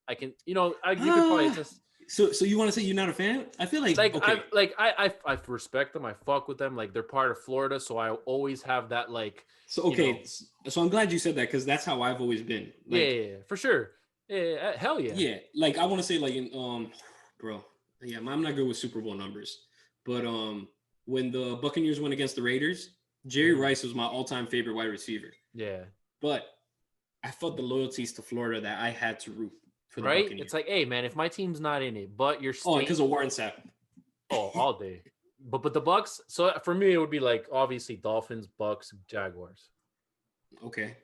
I can, you could probably Ah, attest. so you want to say you're not a fan? I feel like okay. I respect them. I fuck with them. Like they're part of Florida, so I always have that like So you know, okay. So I'm glad you said that because that's how I've always been. Like yeah, for sure. Yeah, hell yeah. yeah, like I want to say like in bro, yeah, I'm not good with Super Bowl numbers, but when the Buccaneers went against the Raiders, Jerry Mhm. Rice was my all-time favorite wide receiver. Yeah. But I felt the loyalties to Florida that I had to root for the Right? Buccaneers. It's like, hey man, if my team's not in it, but you're Oh, staying, because of Warren Sapp. all day. But the Bucks, so for me it would be like obviously Dolphins, Bucks, Jaguars. Okay,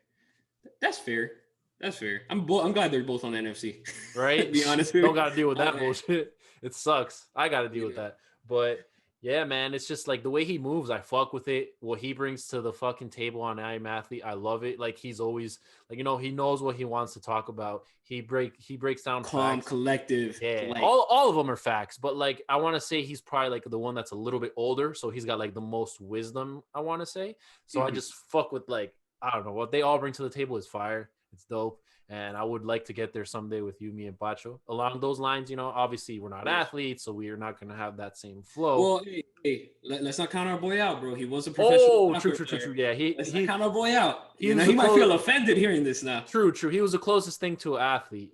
that's fair. That's fair. I'm glad they're both on the NFC. Right? To be honest with Don't you. gotta deal with that Okay. bullshit. It sucks. I gotta deal with Yeah. that. But yeah, man, it's just like the way he moves, I fuck with it. What he brings to the fucking table on I Am Athlete, I love it. Like he's always like, he knows what he wants to talk about. He breaks down Calm, facts. collective. Yeah, Like all of them are facts, but like I want to say he's probably like the one that's a little bit older, so he's got like the most wisdom, I want to say. So I mhm. just fuck with like I don't know what they all bring to the table is fire. It's dope, and I would like to get there someday with you, me, and Pacho. Along those lines, obviously we're not course. athletes, so we are not gonna have that same flow. Well, hey, let's not count our boy out, bro. He was a professional Oh, soccer true. player. Yeah, Let's not count our boy out. he was the He might feel offended hearing this now. True. He was the closest thing to an athlete,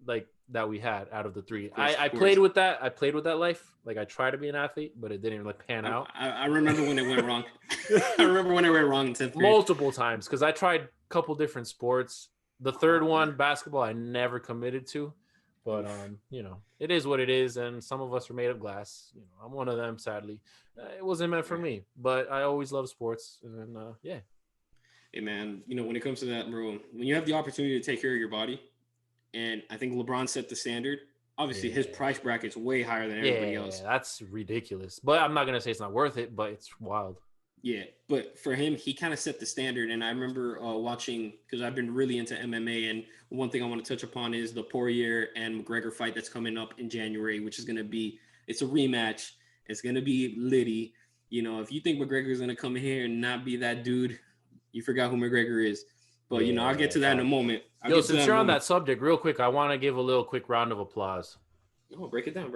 like that we had out of the three. course, I of course. played with that. I played with that life. Like I tried to be an athlete, but it didn't like pan out I remember when it went wrong. I remember when it went wrong in 10th grade. multiple times because I tried a couple different sports. The third one, basketball, I never committed to. But it is what it is, and some of us are made of glass. I'm one of them. Sadly, it wasn't meant for me. But I always love sports, and yeah. Hey man, when it comes to that, bro, when you have the opportunity to take care of your body, and I think LeBron set the standard. Obviously, his Yeah. price bracket's way higher than everybody else. That's ridiculous. But I'm not gonna say it's not worth it, but it's wild. Yeah, but for him, he kind of set the standard. And I remember watching because I've been really into MMA, and one thing I want to touch upon is the Poirier and McGregor fight that's coming up in January, which is going to be it's a rematch. It's going to be litty. If you think McGregor is going to come here and not be that dude, you forgot who McGregor is. But I'll get to that in a moment. Yo, since you're on that subject, real quick, I want to give a little quick round of applause. Oh, break it down.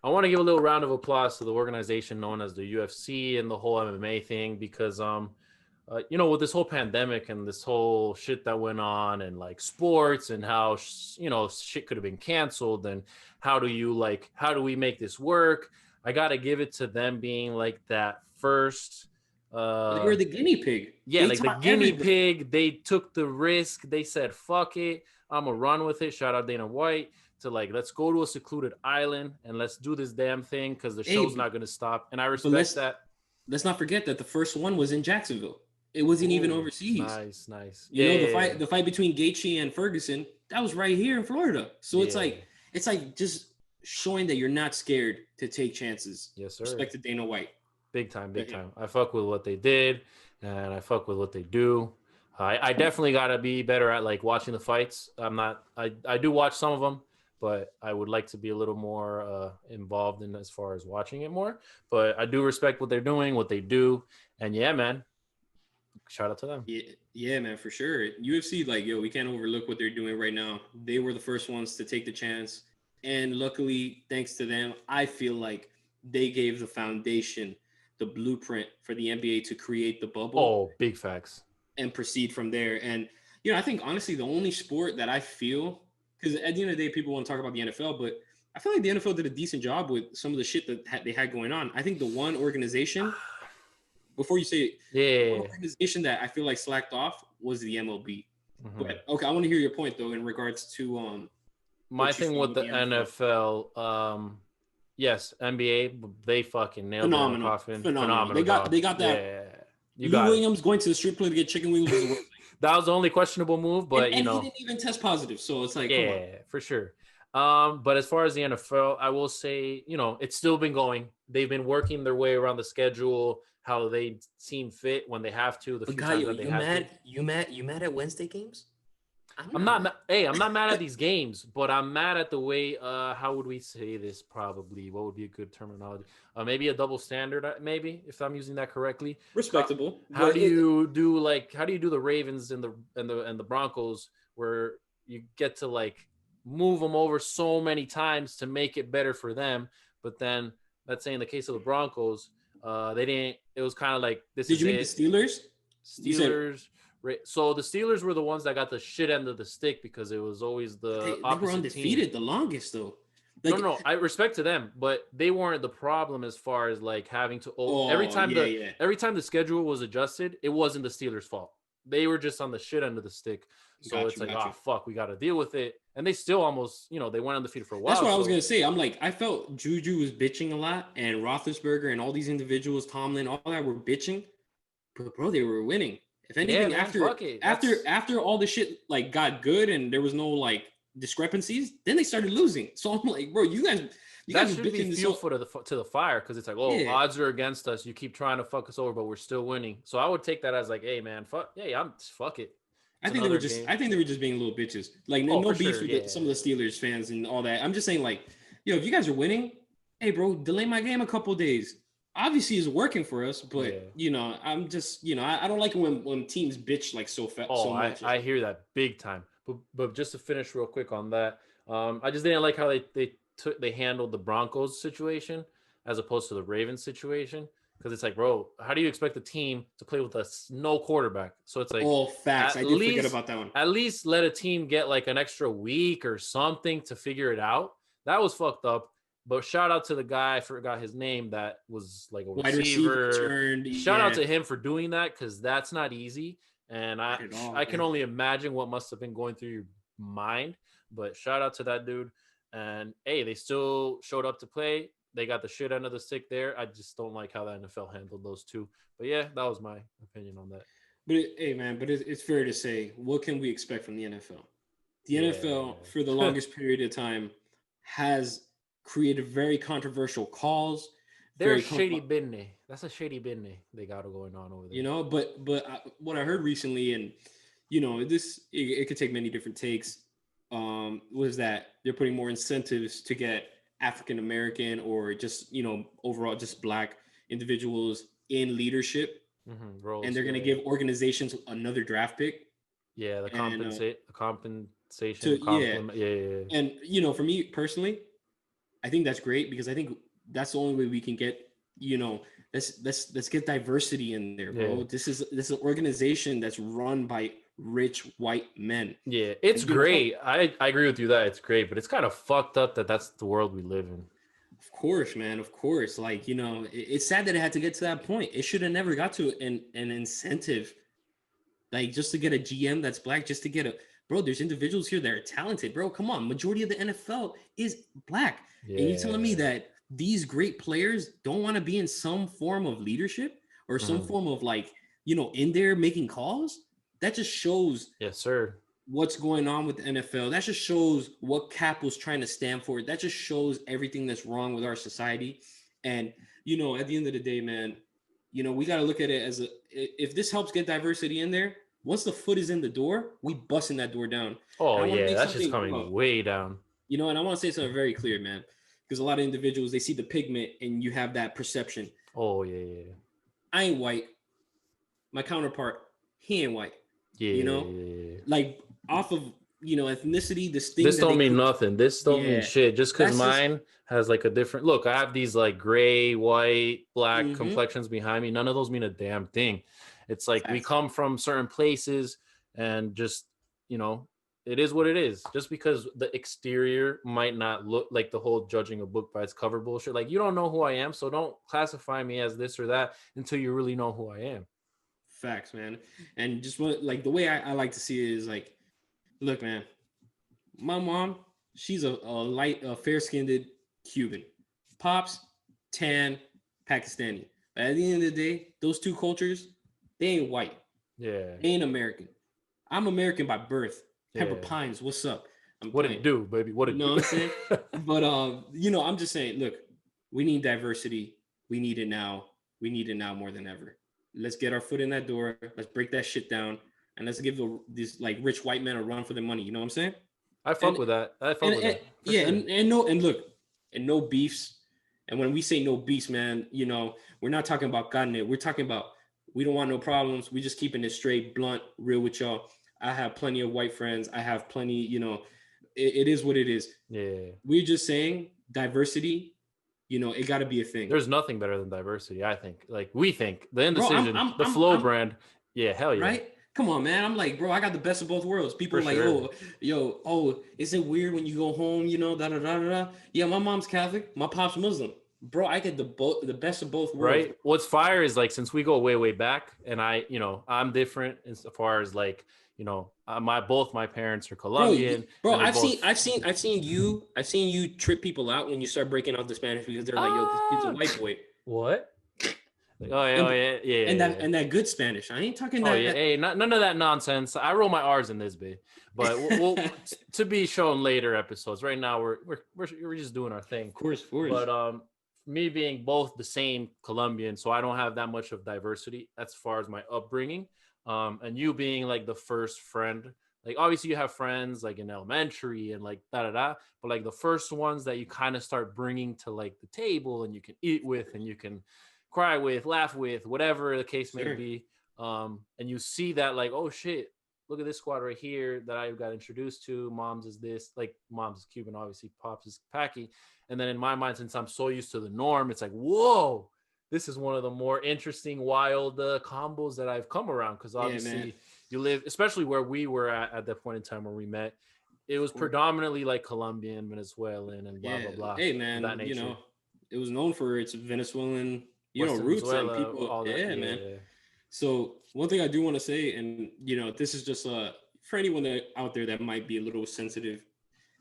I want to give a little round of applause to the organization known as the UFC and the whole MMA thing because, with this whole pandemic and this whole shit that went on and like sports and how, shit could have been canceled and how do we make this work? I got to give it to them being like that first. They were the guinea pig. Yeah, They like the taught guinea everybody. pig. They took the risk. They said, fuck it. I'm going to run with it. Shout out Dana White. To like, let's go to a secluded island and let's do this damn thing because the show's not going to stop. And I respect that. Let's not forget that the first one was in Jacksonville. It wasn't even overseas. Nice. The fight between Gaethje and Ferguson, that was right here in Florida. So it's like just showing that you're not scared to take chances. Yes, sir. Respect to Dana White. Big time. I fuck with what they did and I fuck with what they do. I definitely got to be better at like watching the fights. I do watch some of them, but I would like to be a little more involved in as far as watching it more. But I do respect what they're doing, what they do. And yeah, man, shout out to them. Yeah, man, for sure. UFC, we can't overlook what they're doing right now. They were the first ones to take the chance. And luckily, thanks to them, I feel like they gave the foundation, the blueprint for the NBA to create the bubble. Oh, big facts. And proceed from there. And, I think, honestly, the only sport that I feel – because at the end of the day, people want to talk about the NFL, but I feel like the NFL did a decent job with some of the shit that they had going on. I think the one organization, before you say it, one organization that I feel like slacked off was the MLB. Mhm. But okay, I want to hear your point though in regards to My what you thing see with the NFL. NFL, yes, NBA, they fucking nailed it on the Phenomenal, coffin. phenomenal. Phenomenal, They dog. got that. Yeah, you Lou got it. Williams going to the strip club to get chicken wings was the worst thing. That was the only questionable move, but And he didn't even test positive, so it's like, come on. yeah, for sure. But as far as the NFL, I will say, it's still been going. They've been working their way around the schedule, how they seem fit when they have to, the But few times Gaio, that they have to. you mad at Wednesday games? I'm not I'm not mad at these games, but I'm mad at the way how would we say this probably? What would be a good terminology? Maybe a double standard, maybe, if I'm using that correctly. Respectable. How but do you do the Ravens and the Broncos where you get to like move them over so many times to make it better for them, but then let's say in the case of the Broncos, they didn't. It was kind of like this did is you mean it. the Steelers? You said- Steelers. So the Steelers were the ones that got the shit end of the stick because it was always the They were opposite undefeated team. the longest though. No, I respect to them, but they weren't the problem as far as like having to every time yeah. every time the schedule was adjusted, it wasn't the Steelers' fault. They were just on the shit end of the stick. So Got it's you, like, got oh you. fuck, we got to deal with it. And they still almost, they went undefeated for a while. That's what I was so- gonna say. I'm like, I felt Juju was bitching a lot, and Roethlisberger and all these individuals, Tomlin, all that were bitching. But bro, they were winning. If anything, man, fuck it. after all the shit like got good and there was no like discrepancies, then they started losing. So I'm like, bro, you guys that were should bitching be this fuel whole- to the fire because it's like, oh, Yeah. odds are against us. You keep trying to fuck us over, but we're still winning. So I would take that as like, hey man, fuck it. I It's think they were another just game. I think they were just being little bitches. Like no for beef sure, with yeah. some of the Steelers fans and all that. I'm just saying like, yo, if you guys are winning, hey bro, delay my game a couple days. Obviously it's working for us, but Yeah. I'm just I don't like it when teams bitch like so fast so much. I hear that big time. But just to finish real quick on that, I just didn't like how they handled the Broncos situation as opposed to the Ravens situation because it's like, bro, how do you expect a team to play with no quarterback? So it's like, all facts. at I did forget least- about that one. at least let a team get like an extra week or something to figure it out. That was fucked up. But shout out to the guy, I forgot his name, that was like a Wide receiver receiver. turned. Shout out yeah. to him for doing that because that's not easy. And Not at all, I can man. only imagine what must have been going through your mind. But shout out to that dude. And hey, they still showed up to play. They got the shit end of the stick there. I just don't like how the NFL handled those two. But yeah, that was my opinion on that. But hey, man, it's fair to say, what can we expect from the NFL? The Yeah. NFL, for the longest period of time, has created very controversial calls. They're very a shady business. That's a shady business they got going on over there. But what I heard recently, and it could take many different takes. Was that they're putting more incentives to get African American or just overall just Black individuals in leadership, Roles, and they're going to give organizations another draft pick. the compensation, to- compliment. Yeah. And for me personally, I think that's great because I think that's the only way we can get let's get diversity in there, bro. Yeah. This is an organization that's run by rich white men. Yeah, it's And you know- great. I agree with you that it's great, but it's kind of fucked up that that's the world we live in. Of course, man. Of course. Like, it's sad that it had to get to that point. It should have never got to an incentive. Like just to get a GM that's Black, just to get bro, there's individuals here that are talented, bro. Come on. Majority of the NFL is Black. Yeah. And you're telling me that these great players don't want to be in some form of leadership or some Mhm. form of in there making calls? That just shows Yes, sir. what's going on with the NFL. That just shows what Cap was trying to stand for. That just shows everything that's wrong with our society. And, at the end of the day, man, we got to look at it as if this helps get diversity in there, once the foot is in the door, we busting that door down. Oh, I wanna yeah, make that's just something- coming way down. And I want to say something very clear, man, because a lot of individuals, they see the pigment and you have that perception. Oh, yeah. I ain't white. My counterpart, he ain't white. Yeah. Like off of, ethnicity, this thing. This that don't they mean put- nothing. This don't Yeah. mean shit. Just because That's just- mine has like a different look. I have these like gray, white, black Mhm. complexions behind me. None of those mean a damn thing. It's like we Facts. come from certain places and just, it is what it is. Just because the exterior might not look like the whole judging a book by its cover bullshit. Like you don't know who I am, so don't classify me as this or that until you really know who I am. Facts, man. And just what like the way I like to see it is like, look, man, my mom, she's a fair skinned Cuban. Pops, tan, Pakistani. But at the end of the day, those two cultures, they ain't white. Yeah. They ain't American. I'm American by birth. Pepper Yeah. Pines, what's up? I'm What playing. it do, baby? What it You know do? what I'm saying? But I'm just saying, look, we need diversity. We need it now. We need it now more than ever. Let's get our foot in that door. Let's break that shit down, and let's give these like rich white men a run for their money. You know what I'm saying? I fuck And- with that. I fuck And, with and- that. for yeah, sure. and look, and no beefs. And when we say no beefs, man, we're not talking about carne. We're talking about we don't want no problems. We just keeping it straight, blunt, real with y'all. I have plenty of white friends. I have plenty, it is what it is. Yeah. We're just saying diversity, it got to be a thing. There's nothing better than diversity, I think. Like we think the Bro, Indecision, the I'm- Flow I'm- brand. Yeah, hell yeah. Right? Come on, man. I'm like, bro, I got the best of both worlds. People For are like, sure. is it weird when you go home, da da da da da? Yeah, my mom's Catholic, my pop's Muslim. Bro, I get the best of both worlds. Right. What's fire is like since we go way back, and I'm different as far as like both my parents are Colombian. Bro, and they're I've both- seen you trip people out when you start breaking out the Spanish because they're like, yo, this kid's a white boy. What? Like, yeah. And that good Spanish. I ain't talking Oh that. yeah, hey, none of that nonsense. I roll my R's in this bit, but we'll to be shown later episodes. Right now, we're just doing our thing. Of course. But me being both the same Colombian, so I don't have that much of diversity as far as my upbringing. And you being like the first friend, like obviously you have friends like in elementary and like but like the first ones that you kind of start bringing to like the table and you can eat with and you can cry with, laugh with, whatever the case may Sure. be. And you see that like, oh shit, look at this squad right here that I got introduced to. Mom's is this, like mom's is Cuban, obviously. Pops is Paki. And then in my mind, since I'm so used to the norm, it's like, whoa, this is one of the more interesting, wild combos that I've come around. Because obviously man. you live, especially where we were at that point in time where we met, it was predominantly like Colombian, Venezuelan, and blah, blah, blah. Hey, of man, that nature. it was known for its Venezuelan, Western roots Venezuela, and people. all that. Yeah, man. So one thing I do want to say, and this is just for anyone that out there that might be a little sensitive,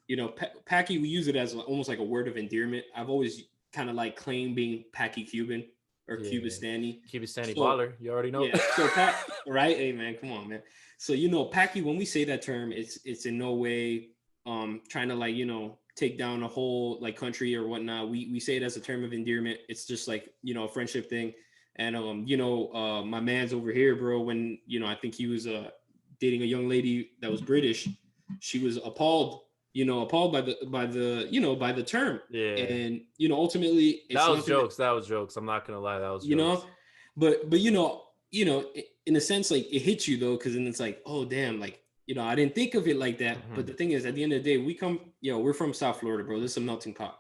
Paki, we use it as almost like a word of endearment. I've always kind of like claimed being Paki Cuban or Yeah. Cubistani. Cubistani So- baller, you already know. Yeah. So right? Hey man, come on, man. So Paki, when we say that term, it's in no way trying to like take down a whole like country or whatnot. We say it as a term of endearment. It's just like a friendship thing. And my man's over here, bro. When I think he was dating a young lady that was British. She was appalled by the term. Yeah. And ultimately it's That was nothing- jokes. That was jokes. I'm not gonna lie. That was jokes. you know but in a sense like it hits you though, because then it's like, oh damn, like I didn't think of it like that. Mhm. But the thing is, at the end of the day, we're from South Florida, bro. This is a melting pot,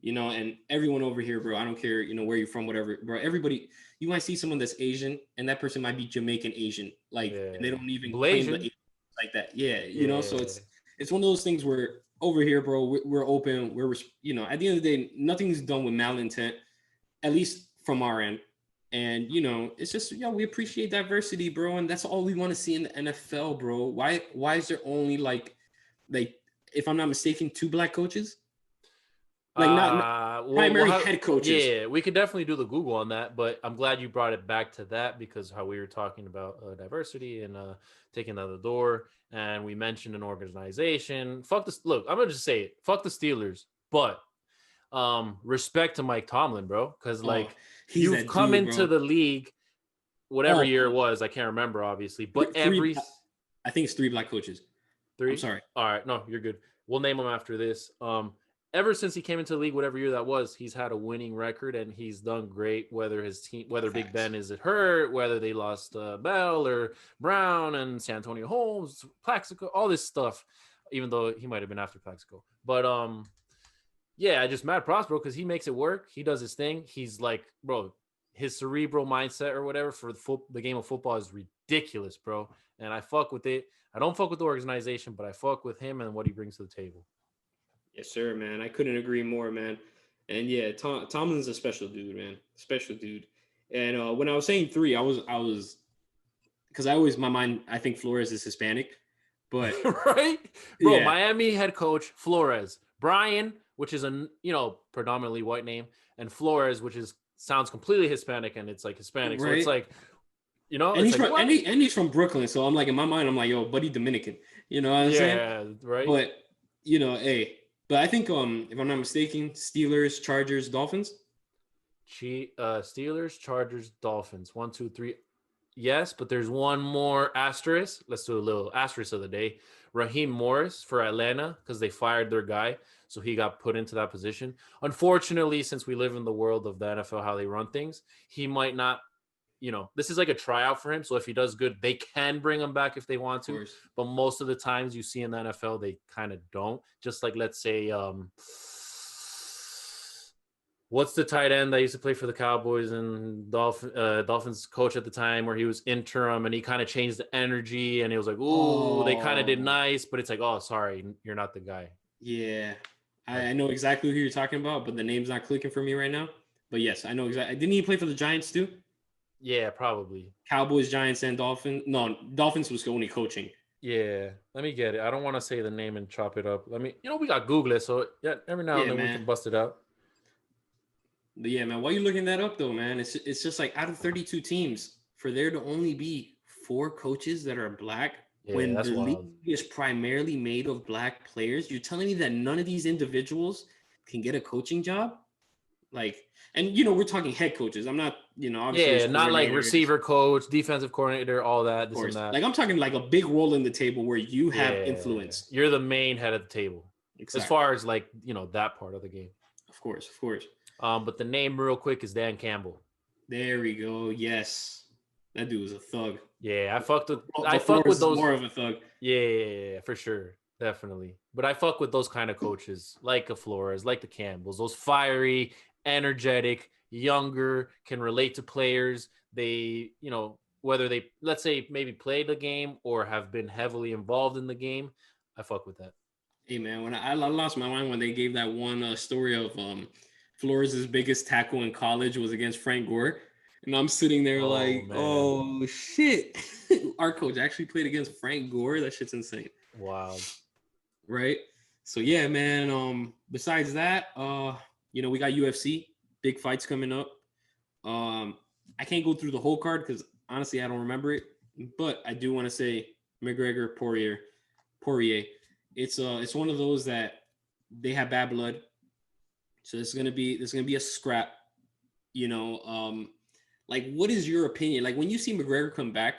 and everyone over here, bro, I don't care where you're from, whatever, bro. Everybody, you might see someone that's Asian and that person might be Jamaican Asian, like, and they don't even claim the Blasian. Asian like that. Yeah, so Yeah. it's one of those things where over here, bro, we're open. We're at the end of the day, nothing's done with malintent, at least from our end. And it's just we appreciate diversity, bro, and that's all we want to see in the NFL, bro. Why is there only like if I'm not mistaken, 2 black coaches? Like not primary head coaches. Yeah, we could definitely do the Google on that, but I'm glad you brought it back to that because how we were talking about diversity and taking that out the door, and we mentioned an organization. Fuck this. Look, I'm gonna just say it. Fuck the Steelers, but respect to Mike Tomlin, bro, because like he's you've that come dude, into bro. the league, whatever Oh. year it was, I can't remember, obviously, but Three- I think it's 3 black coaches. three. I'm sorry. All right, no, you're good. We'll name them after this. Ever since he came into the league, whatever year that was, he's had a winning record and he's done great. Whether Big Facts. Ben is hurt, whether they lost Bell or Brown and San Antonio Holmes, Plaxico, all this stuff. Even though he might have been after Plaxico, but yeah, I just mad props, bro, because he makes it work. He does his thing. He's like, bro, his cerebral mindset or whatever for the game of football is ridiculous, bro. And I fuck with it. I don't fuck with the organization, but I fuck with him and what he brings to the table. Yes, sir, man. I couldn't agree more, man. And yeah, Tomlin's a special dude, man. Special dude. And when I was saying 3, I was because I always my mind I think Flores is Hispanic, but Right, bro. yeah, Miami head coach Flores, Brian, which is a predominantly white name, and Flores, which is sounds completely Hispanic, and it's like Hispanic. So it's right. like And it's he's like from what? and he's from Brooklyn, so I'm like in my mind I'm like, yo, buddy, Dominican. You know what I'm saying? Yeah, right. But hey, but I think if I'm not mistaken, Steelers, Chargers, Dolphins. Steelers, Chargers, Dolphins. 1, 2, 3. Yes, but there's one more asterisk. Let's do a little asterisk of the day. Raheem Morris for Atlanta because they fired their guy. So he got put into that position. Unfortunately, since we live in the world of the NFL, how they run things, he might not, this is like a tryout for him. So if he does good, they can bring him back if they want Of to. course. But most of the times you see in the NFL, they kind of don't. Just like, let's say, what's the tight end that used to play for the Cowboys and Dolphins coach at the time where he was interim and he kind of changed the energy and it was like, ooh, they kind of did Oh, nice, but it's like, oh, sorry, you're not the guy. yeah. Like, I know exactly who you're talking about, but the name's not clicking for me right now. But yes, I know exactly. Didn't he play for the Giants too? yeah, probably. Cowboys, Giants, and Dolphins. No, Dolphins was only coaching. Yeah, let me get it. I don't want to say the name and chop it up. Let me, we got Google it, so yeah, every now and Yeah, then we man. can bust it out. But yeah, man. Why are you looking that up though, man? It's just like out of 32 teams, for there to only be 4 coaches that are black Yeah, when that's the league wild. is primarily made of black players. You're telling me that none of these individuals can get a coaching job? Like, and we're talking head coaches. I'm not, obviously Yeah, there's not like coordinators, receiver coach, defensive coordinator, all that, of this and course. that. Like I'm talking like a big role in the table where you have Yeah, influence. you're the main head of the table as Exactly. far as like that part of the game. Of course, of course. But the name real quick is Dan Campbell. There we go. Yes, that dude was a thug. Yeah, I fuck Flores with is those. more of a thug. Yeah, for sure, definitely. But I fuck with those kind of coaches, like a Flores, like the Campbells. Those fiery, energetic, younger, can relate to players. They, whether they, let's say, maybe play the game or have been heavily involved in the game. I fuck with that. Hey man, when I lost my mind when they gave that one story of Flores' biggest tackle in college was against Frank Gore, and I'm sitting there Oh like, man, oh shit, our coach actually played against Frank Gore. That shit's insane, wild. right? So yeah, man. Besides that, we got UFC big fights coming up. I can't go through the whole card because honestly, I don't remember it, but I do want to say McGregor Poirier. It's one of those that they have bad blood, so there's gonna be a scrap. Like what is your opinion? Like when you see McGregor come back,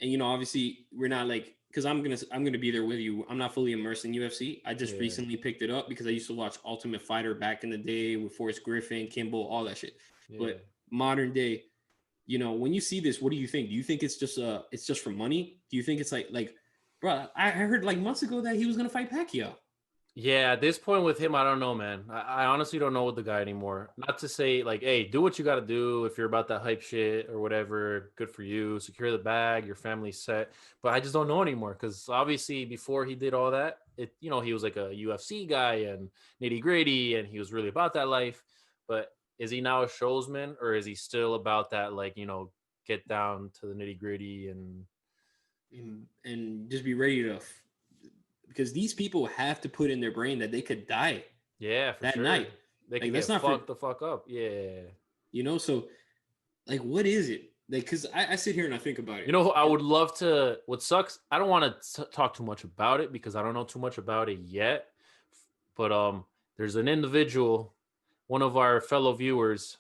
and obviously we're not like because I'm gonna be there with you. I'm not fully immersed in UFC. I just Yeah. recently picked it up because I used to watch Ultimate Fighter back in the day with Forrest Griffin, Kimbo, all that shit. Yeah. But modern day, when you see this, what do you think? Do you think it's just for money? Do you think it's like, bro? I heard like months ago that he was gonna fight Pacquiao. Yeah, at this point with him, I don't know, man. I honestly don't know with the guy anymore. Not to say like, hey, do what you got to do if you're about that hype shit or whatever. Good for you. Secure the bag. Your family's set. But I just don't know anymore because obviously before he did all that, he was like a UFC guy and nitty gritty, and he was really about that life. But is he now a showsman or is he still about that like get down to the nitty gritty and just be ready to because these people have to put in their brain that they could die for that sure. night. They Like, can that's get not for- fucked the fuck up. Yeah. So like what is it like because I sit here and I think about it. I would love to. What sucks, I don't want to talk too much about it because I don't know too much about it yet. But there's an individual, one of our fellow viewers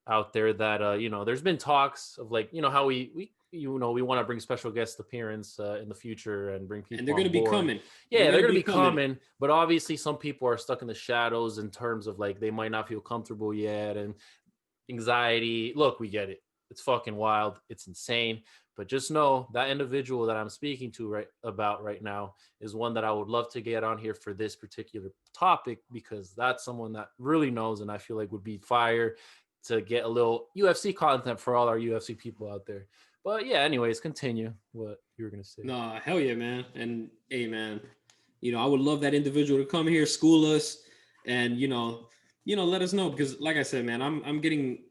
out there that there's been talks of like how we want to bring special guest appearance in the future and bring people and they're on gonna be board. coming. Yeah, they're gonna be coming, but obviously some people are stuck in the shadows in terms of like they might not feel comfortable yet and anxiety. Look, we get it. It's fucking wild. It's insane. But just know that individual that I'm speaking to right now is one that I would love to get on here for this particular topic because that's someone that really knows and I feel like would be fire to get a little UFC content for all our UFC people out there. But yeah, anyways, continue what you were gonna say. No, hell yeah, man. And hey, man, I would love that individual to come here, school us, and let us know because, like I said, man, I'm getting,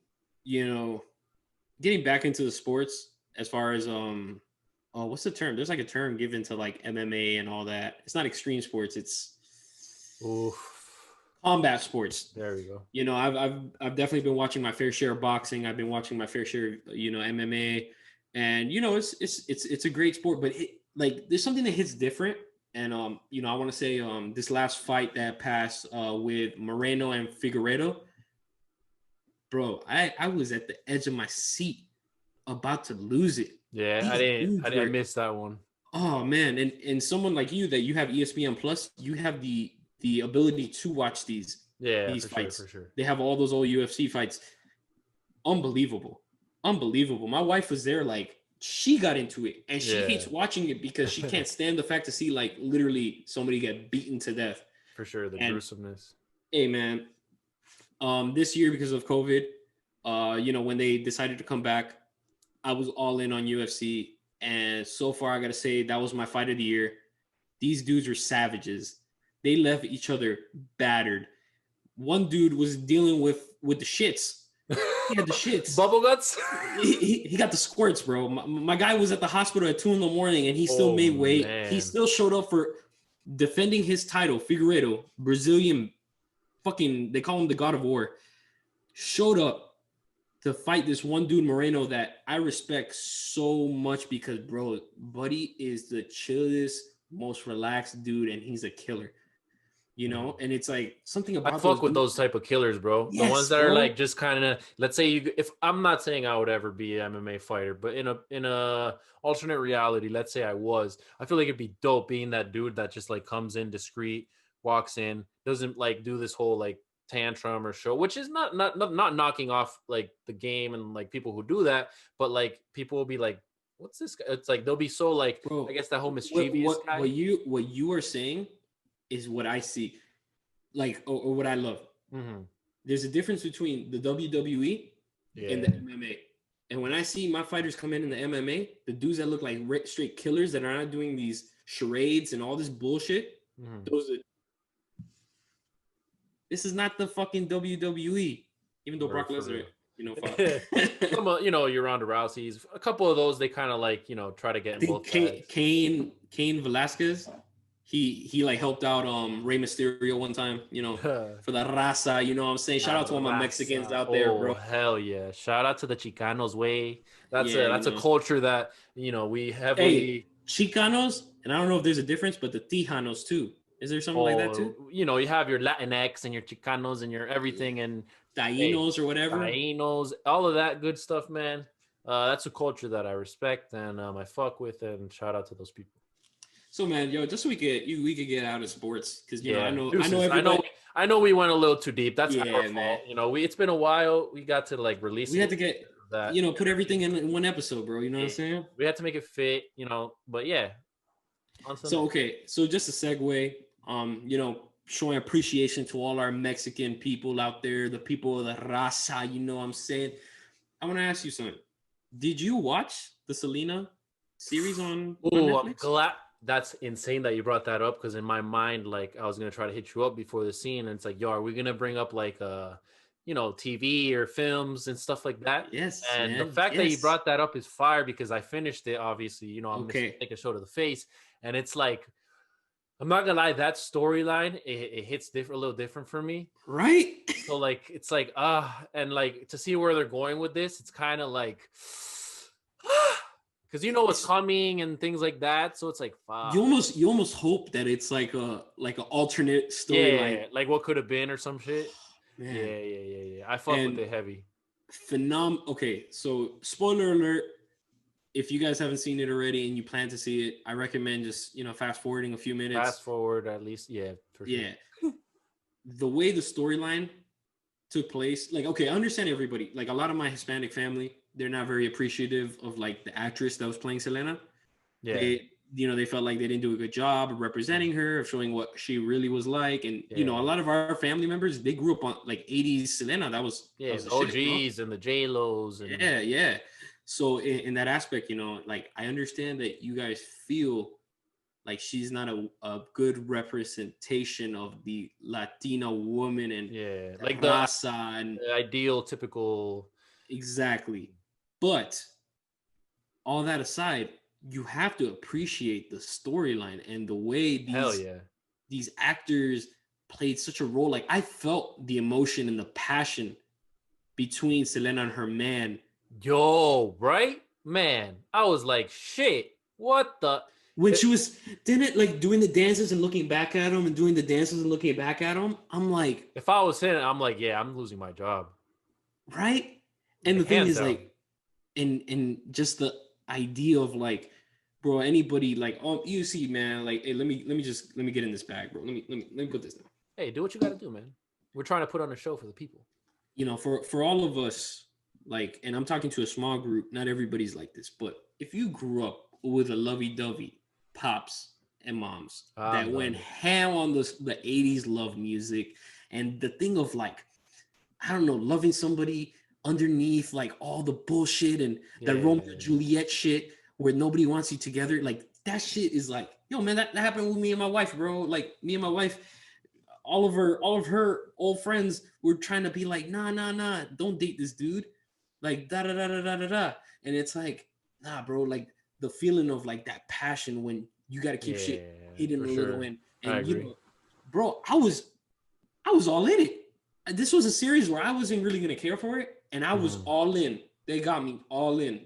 getting back into the sports as far as what's the term? There's like a term given to like MMA and all that. It's not extreme sports. It's Oof. combat sports. There we go. You know, I've definitely been watching my fair share of boxing. I've been watching my fair share of, you know, MMA, and you know, it's a great sport, but like there's something that hits different. And you know, I want to say this last fight that passed with Moreno and Figueredo, bro, I was at the edge of my seat about to lose it. Yeah, I didn't miss that one. Oh man, and someone like you that you have ESPN Plus, you have the ability to watch these fights. For sure. They have all those old UFC fights. Unbelievable. My wife was there, like she got into it, and she hates watching it because she can't stand the fact to see like literally somebody get beaten to death. For sure, the gruesomeness. Hey man, this year because of COVID, you know, when they decided to come back, I was all in on UFC, and so far I gotta say that was my fight of the year. These dudes are savages. They left each other battered. One dude was dealing with the shits. He had the shits. Bubble guts? He got the squirts, bro. My guy was at the hospital at 2 a.m. and he still made weight. Man. He still showed up for defending his title. Figueiredo, Brazilian, fucking, they call him the God of War, showed up to fight this one dude, Moreno, that I respect so much because, bro, buddy is the chillest, most relaxed dude, and he's a killer. You know, and it's like something about I fuck with those type of killers, bro. Yes, the ones that bro. are like just kind of, let's say if I'm not saying I would ever be an MMA fighter, but in a alternate reality, let's say I feel like it'd be dope being that dude that just like comes in discreet, walks in, doesn't like do this whole like tantrum or show, which is not knocking off like the game and like people who do that, but like people will be like, what's this guy? It's like they'll be so like, bro, I guess that whole mischievous guy. What you are saying is what I see, like, or what I love. Mm-hmm. There's a difference between the WWE and the MMA. And when I see my fighters come in the MMA, the dudes that look like straight killers that are not doing these charades and all this bullshit, this is not the fucking WWE. Even though Brock Lesnar, you know, some of, you know, your Ronda Rousey's, a couple of those, they kind of like, you know, try to get in both sides. Cain Velasquez. He like helped out Rey Mysterio one time, you know, for the raza, you know what I'm saying? Shout out to all my Mexicans out there, bro. Hell yeah. Shout out to the Chicanos way. That's a culture that, you know, we heavily... Hey, Chicanos, and I don't know if there's a difference, but the Tijanos too. Is there something like that too? You know, you have your Latinx and your Chicanos and your everything and... Tainos or whatever. Tainos, all of that good stuff, man. That's a culture that I respect and I fuck with, and shout out to those people. So man, yo, just so we could get out of sports, because you know, I know we went a little too deep. That's our man. fault. You know, it's been a while. We got to like release. We had to get that, you know, put everything in one episode, bro. You know what I'm saying? We had to make it fit, you know. But yeah. So just a segue. You know, showing appreciation to all our Mexican people out there, the people of the raza. You know what I'm saying? I want to ask you something. Did you watch the Selena series on Netflix? I'm glad. That's insane that you brought that up, because in my mind, like, I was gonna try to hit you up before the scene, and it's like, yo, are we gonna bring up like you know, TV or films and stuff like that? Yes. And the fact that you brought that up is fire, because I finished it. Obviously, you know, I'm gonna take a show to the face, and it's like, I'm not gonna lie, that storyline it hits a little different for me, right? So like, it's like and like to see where they're going with this, it's kind of like. Because you know what's coming and things like that, so it's like, fuck. You almost hope that it's like an alternate storyline, like what could have been or some shit. Man. Yeah. I fuck with it heavy. Okay, so spoiler alert. If you guys haven't seen it already and you plan to see it, I recommend just, you know, fast forwarding a few minutes. Fast forward at least, for sure. Yeah. The way the storyline took place, like, okay, I understand everybody. Like, a lot of my Hispanic family, they're not very appreciative of like the actress that was playing Selena. Yeah. They felt like they didn't do a good job of representing her, of showing what she really was like. And, you know, a lot of our family members, they grew up on like 80s Selena. That was the OGs and the J-Los. And... Yeah. So in that aspect, you know, like, I understand that you guys feel like she's not a good representation of the Latina woman and like raza and the ideal, typical. Exactly. But all that aside, you have to appreciate the storyline and the way Hell yeah. these actors played such a role. Like I felt the emotion and the passion between Selena and her man. Yo, right? Man, I was like, shit, what the? When she was didn't like doing the dances and looking back at him and doing the dances and looking back at him, I'm like, If I was him, I'm like, yeah, I'm losing my job. right? And the Like, thing hands is down. like, and just the idea of like, bro, anybody like, oh, you see, man, like, hey, let me get in this bag, bro. Let me put this down. Hey, do what you got to do, man. We're trying to put on a show for the people. You know, for all of us, like, and I'm talking to a small group, not everybody's like this, but if you grew up with a lovey-dovey pops and moms that went ham on the 80s love music, and the thing of like, I don't know, loving somebody underneath like all the bullshit and the Romeo and Juliet shit where nobody wants you together, like that shit is like, yo, man, that happened with me and my wife, bro. Like me and my wife, all of her old friends were trying to be like, nah, don't date this dude, like da da da da da da da, and it's like, nah, bro, like the feeling of like that passion when you got to keep shit hidden a little in, and you know, bro, I was all in it. This was a series where I wasn't really gonna care for it, and I was all in. They got me all in.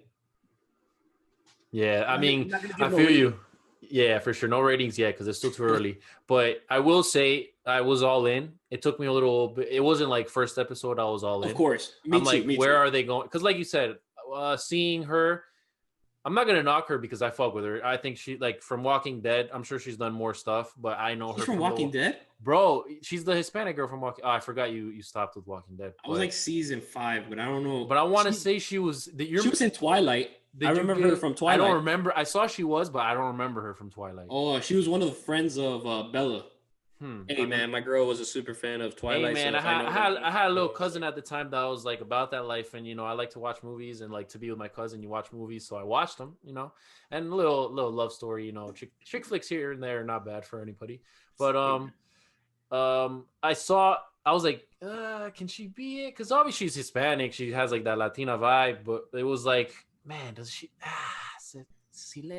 Yeah, I mean, I feel you. Yeah, for sure. No ratings yet because it's still too early. But I will say I was all in. It took me a little bit. It wasn't like first episode I was all in. Of course. I'm like, where are they going? Because like you said, seeing her, I'm not gonna knock her because I fuck with her. I think she like from Walking Dead. I'm sure she's done more stuff, but I know her from Walking Dead. Bro, she's the Hispanic girl from Walking. Oh, I forgot you stopped with Walking Dead. I was like season 5, but I don't know. But I want to say she was. She was in Twilight. I remember her from Twilight. I don't remember. I saw she was, but I don't remember her from Twilight. Oh, she was one of the friends of Bella. Hey man, my girl was a super fan of Twilight. Hey man, I had a little cousin at the time that was like about that life, and you know I like to watch movies and like to be with my cousin. You watch movies, so I watched them, you know, and a little love story, you know, chick flicks here and there, not bad for anybody. But I was like, can she be it? Because obviously she's Hispanic, she has like that Latina vibe, but it was like, man, does she?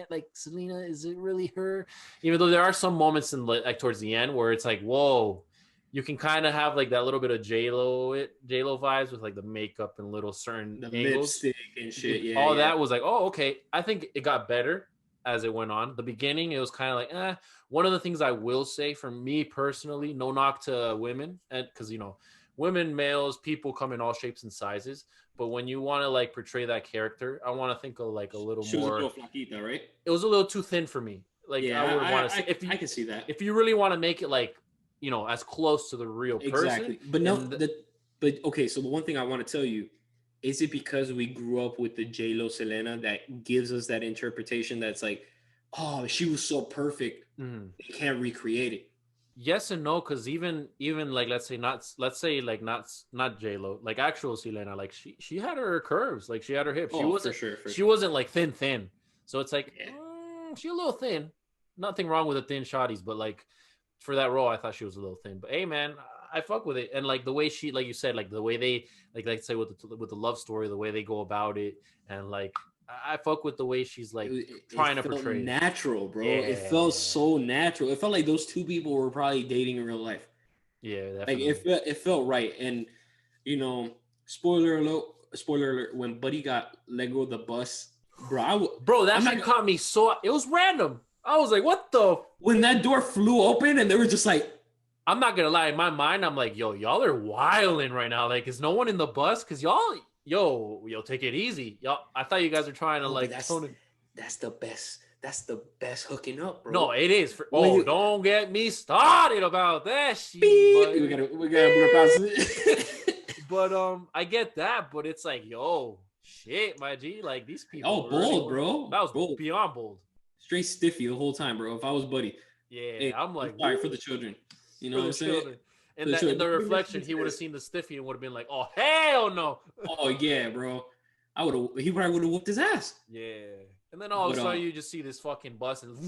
Like Selena, is it really her? Even though there are some moments in like towards the end where it's like, whoa, you can kind of have like that little bit of J-Lo vibes with like the makeup and little certain angles. Lipstick and shit. Yeah, all that was like, oh, okay. I think it got better as it went on. The beginning, it was kind of like, One of the things I will say for me personally, no knock to women, and because you know, women, males, people come in all shapes and sizes. But when you want to like portray that character, I want to think of like a little more. She was a little flaquita, right? It was a little too thin for me. Like I would want to say, I can see that. If you really want to make it like, you know, as close to the real person. Exactly. But no, but okay. So the one thing I want to tell you, is it because we grew up with the J-Lo Selena that gives us that interpretation that's like, oh, she was so perfect, they can't recreate it? Yes and no, because even like let's say not J-Lo, like actual Selena, like she had her curves, like she had her hips. She wasn't she wasn't like thin. So it's like she a little thin. Nothing wrong with the thin shotties, but like for that role, I thought she was a little thin. But hey, man, I fuck with it, and like the way she, like you said, like the way they like say with the love story, the way they go about it, and like. I fuck with the way she's like trying to portray natural, bro. Yeah. It felt so natural. It felt like those two people were probably dating in real life. Yeah, definitely. Like it felt right. And you know, spoiler alert, when Buddy got let go of the bus, bro, that shit caught me so. It was random. I was like, what the? When that door flew open and they were just like, I'm not gonna lie, in my mind, I'm like, yo, y'all are wilding right now. Like, is no one in the bus? Because y'all. Yo, take it easy. Y'all, I thought you guys were trying to like that's the best. That's the best hooking up, bro. No, it is. Don't get me started about that shit. We gotta pass it. But I get that, but it's like, yo, shit, my G, like these people. Oh, bold, bro. That was beyond bold. Straight stiffy the whole time, bro. If I was Buddy, yeah, I'm like, sorry for the children. You know what I'm saying? And in the reflection, he would have seen the stiffy and would have been like, "Oh hell no!" Oh yeah, bro. He probably would have whooped his ass. Yeah. And then all of a sudden, you just see this fucking bus and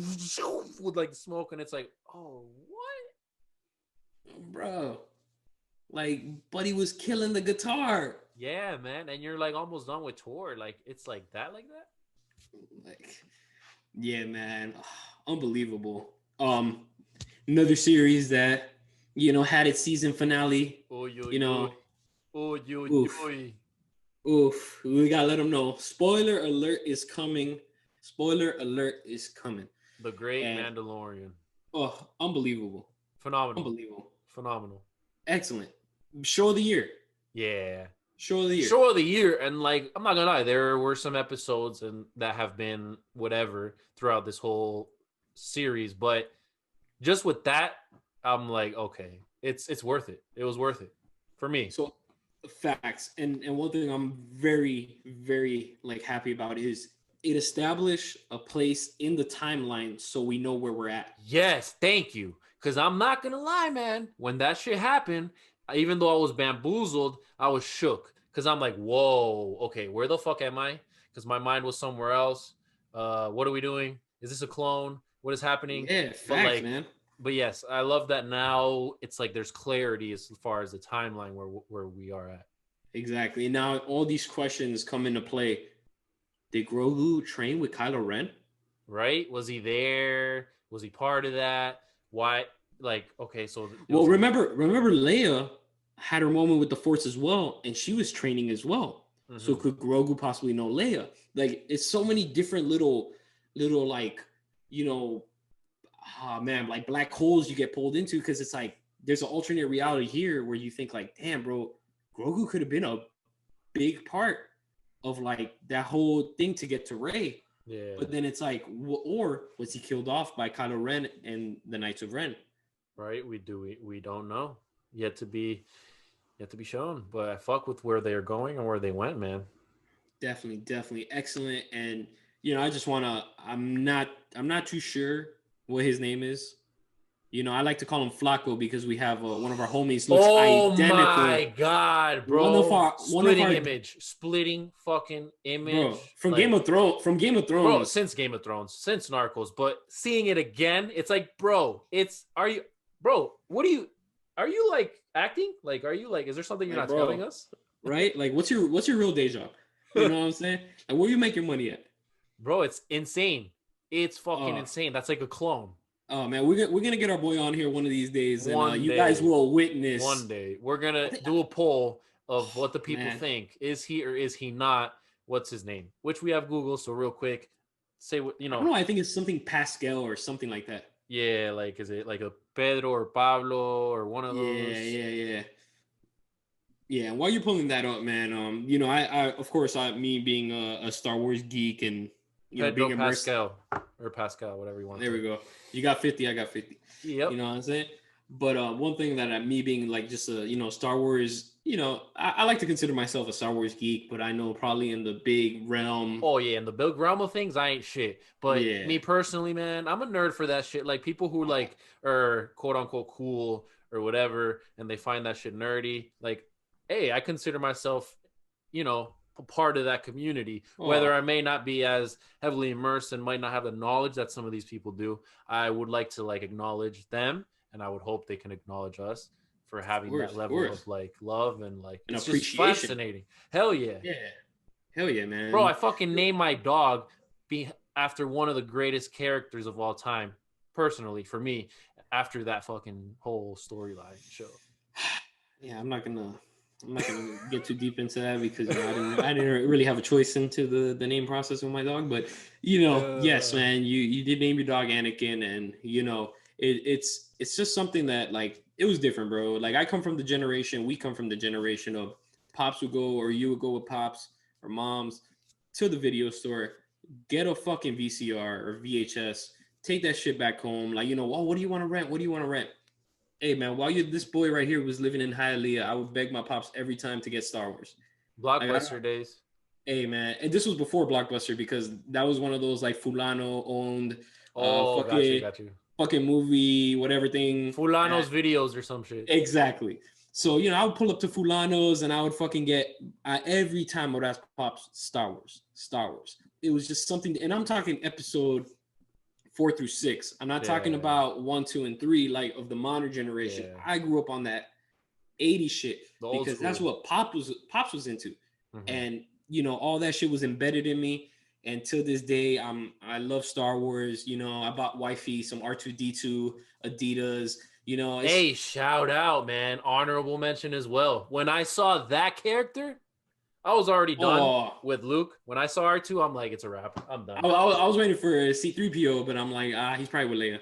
with like the smoke, and it's like, "Oh what, bro?" Like Buddy was killing the guitar. Yeah, man. And you're like almost done with tour. Like it's like that. Like, Yeah, man. Unbelievable. Another series that, had its season finale. Oy, oy, You know, oy. Oy, oy, oof. oy. Oof. We gotta let them know. Spoiler alert is coming. Spoiler alert is coming. The Great And Mandalorian. unbelievable. Phenomenal. Unbelievable. Phenomenal. Excellent. Show of the year. Yeah. Show of the year. Show of the year. And like, I'm not gonna lie, there were some episodes and that have been whatever throughout this whole series, but just with that, I'm like, okay, it's worth it. It was worth it for me. So facts. And one thing I'm very, very like happy about is it established a place in the timeline so we know where we're at. Yes, thank you. Cause I'm not gonna lie, man. When that shit happened, even though I was bamboozled, I was shook. Cause I'm like, whoa, okay, where the fuck am I? Because my mind was somewhere else. What are we doing? Is this a clone? What is happening? Yeah, But facts, like, man. but yes, I love that now it's like there's clarity as far as the timeline where we are at. Exactly. And now all these questions come into play. Did Grogu train with Kylo Ren? Right? Was he there? Was he part of that? Why? Like, okay, so Well, remember Leia had her moment with the Force as well, and she was training as well. So Mhm. could Grogu possibly know Leia? Like, it's so many different little like, you know, man, like black holes you get pulled into because it's like there's an alternate reality here where you think like, damn, bro, Grogu could have been a big part of like that whole thing to get to Rey. Yeah. But then it's like, or was he killed off by Kylo Ren and the Knights of Ren? Right? We don't know. Yet to be shown. But I fuck with where they're going and where they went, man. Definitely excellent. And I just wanna. I'm not too sure what his name is. I like to call him Flacco because we have one of our homies looks Oh identical. my god, One of bro. our Splitting fucking image. bro from Like, Game of Thrones. From Game of bro, Thrones, since Game of Thrones, since Narcos, but seeing it again, it's like, bro, are you like acting? Like, are you like, is there something you're like, not telling us? right? Like, what's your real day job? You know what I'm saying? Like, where you make your money at? Bro, it's insane. It's fucking Oh. insane. That's like a clone. Oh man, we're gonna get our boy on here one of these days, and One you day. guys will witness. One day we're gonna do a poll of what the people Man. think. Is he or is he not? What's his name? Which we have Google. So real quick, say what I don't know. I think it's something Pascal or something like that. Yeah, like is it like a Pedro or Pablo or one of those? Yeah. And while you're pulling that up, man, I of course, me being a Star Wars geek and Pedro being immersed. Pascal, whatever you want. There we go. You got 50, I got 50. Yep. You know what I'm saying? But one thing that me being like just a Star Wars, I like to consider myself a Star Wars geek, but I know probably in the big realm. Oh yeah, in the big realm of things, I ain't shit. But Yeah. me personally, man, I'm a nerd for that shit. Like people who like are quote unquote cool or whatever, and they find that shit nerdy. Like, hey, I consider myself, a part of that community. Whether I may not be as heavily immersed and might not have the knowledge that some of these people do, I would like to like acknowledge them, and I would hope they can acknowledge us for having that level of like love and like and it's appreciation. just fascinating. Hell yeah. Yeah. Hell yeah, man. Bro, I fucking named my dog after one of the greatest characters of all time, personally, for me, after that fucking whole storyline show. Yeah, I'm not gonna get too deep into that because I didn't really have a choice into the name process with my dog. But yes, man, you did name your dog Anakin, and it's just something that like it was different, bro. Like we come from the generation of pops would go or you would go with pops or moms to the video store, get a fucking VCR or VHS, take that shit back home. Like, what do you want to rent? What do you want to rent? Hey man, while this boy right here was living in Hialeah, I would beg my pops every time to get Star Wars. Blockbuster days. Hey man, and this was before Blockbuster because that was one of those like Fulano owned Got you. fucking movie, whatever thing. Fulano's videos or some shit. Exactly. So, I would pull up to Fulano's and I would fucking get every time I would ask pops Star Wars. It was just something, and I'm talking episode 4 through 6. I'm not talking about 1, 2, and 3 like of the modern generation. Yeah. I grew up on that 80s shit because school. that's what pops was into. Mhm. And all that shit was embedded in me. And till this day, I love Star Wars. You know, I bought wifey some R2D2 Adidas. You know, it's Hey, shout out, man. Honorable mention as well. When I saw that character, I was already done oh, with Luke. When I saw R2, I'm like, it's a wrap. I'm done. I was waiting for C3PO, but I'm like, he's probably with Leia.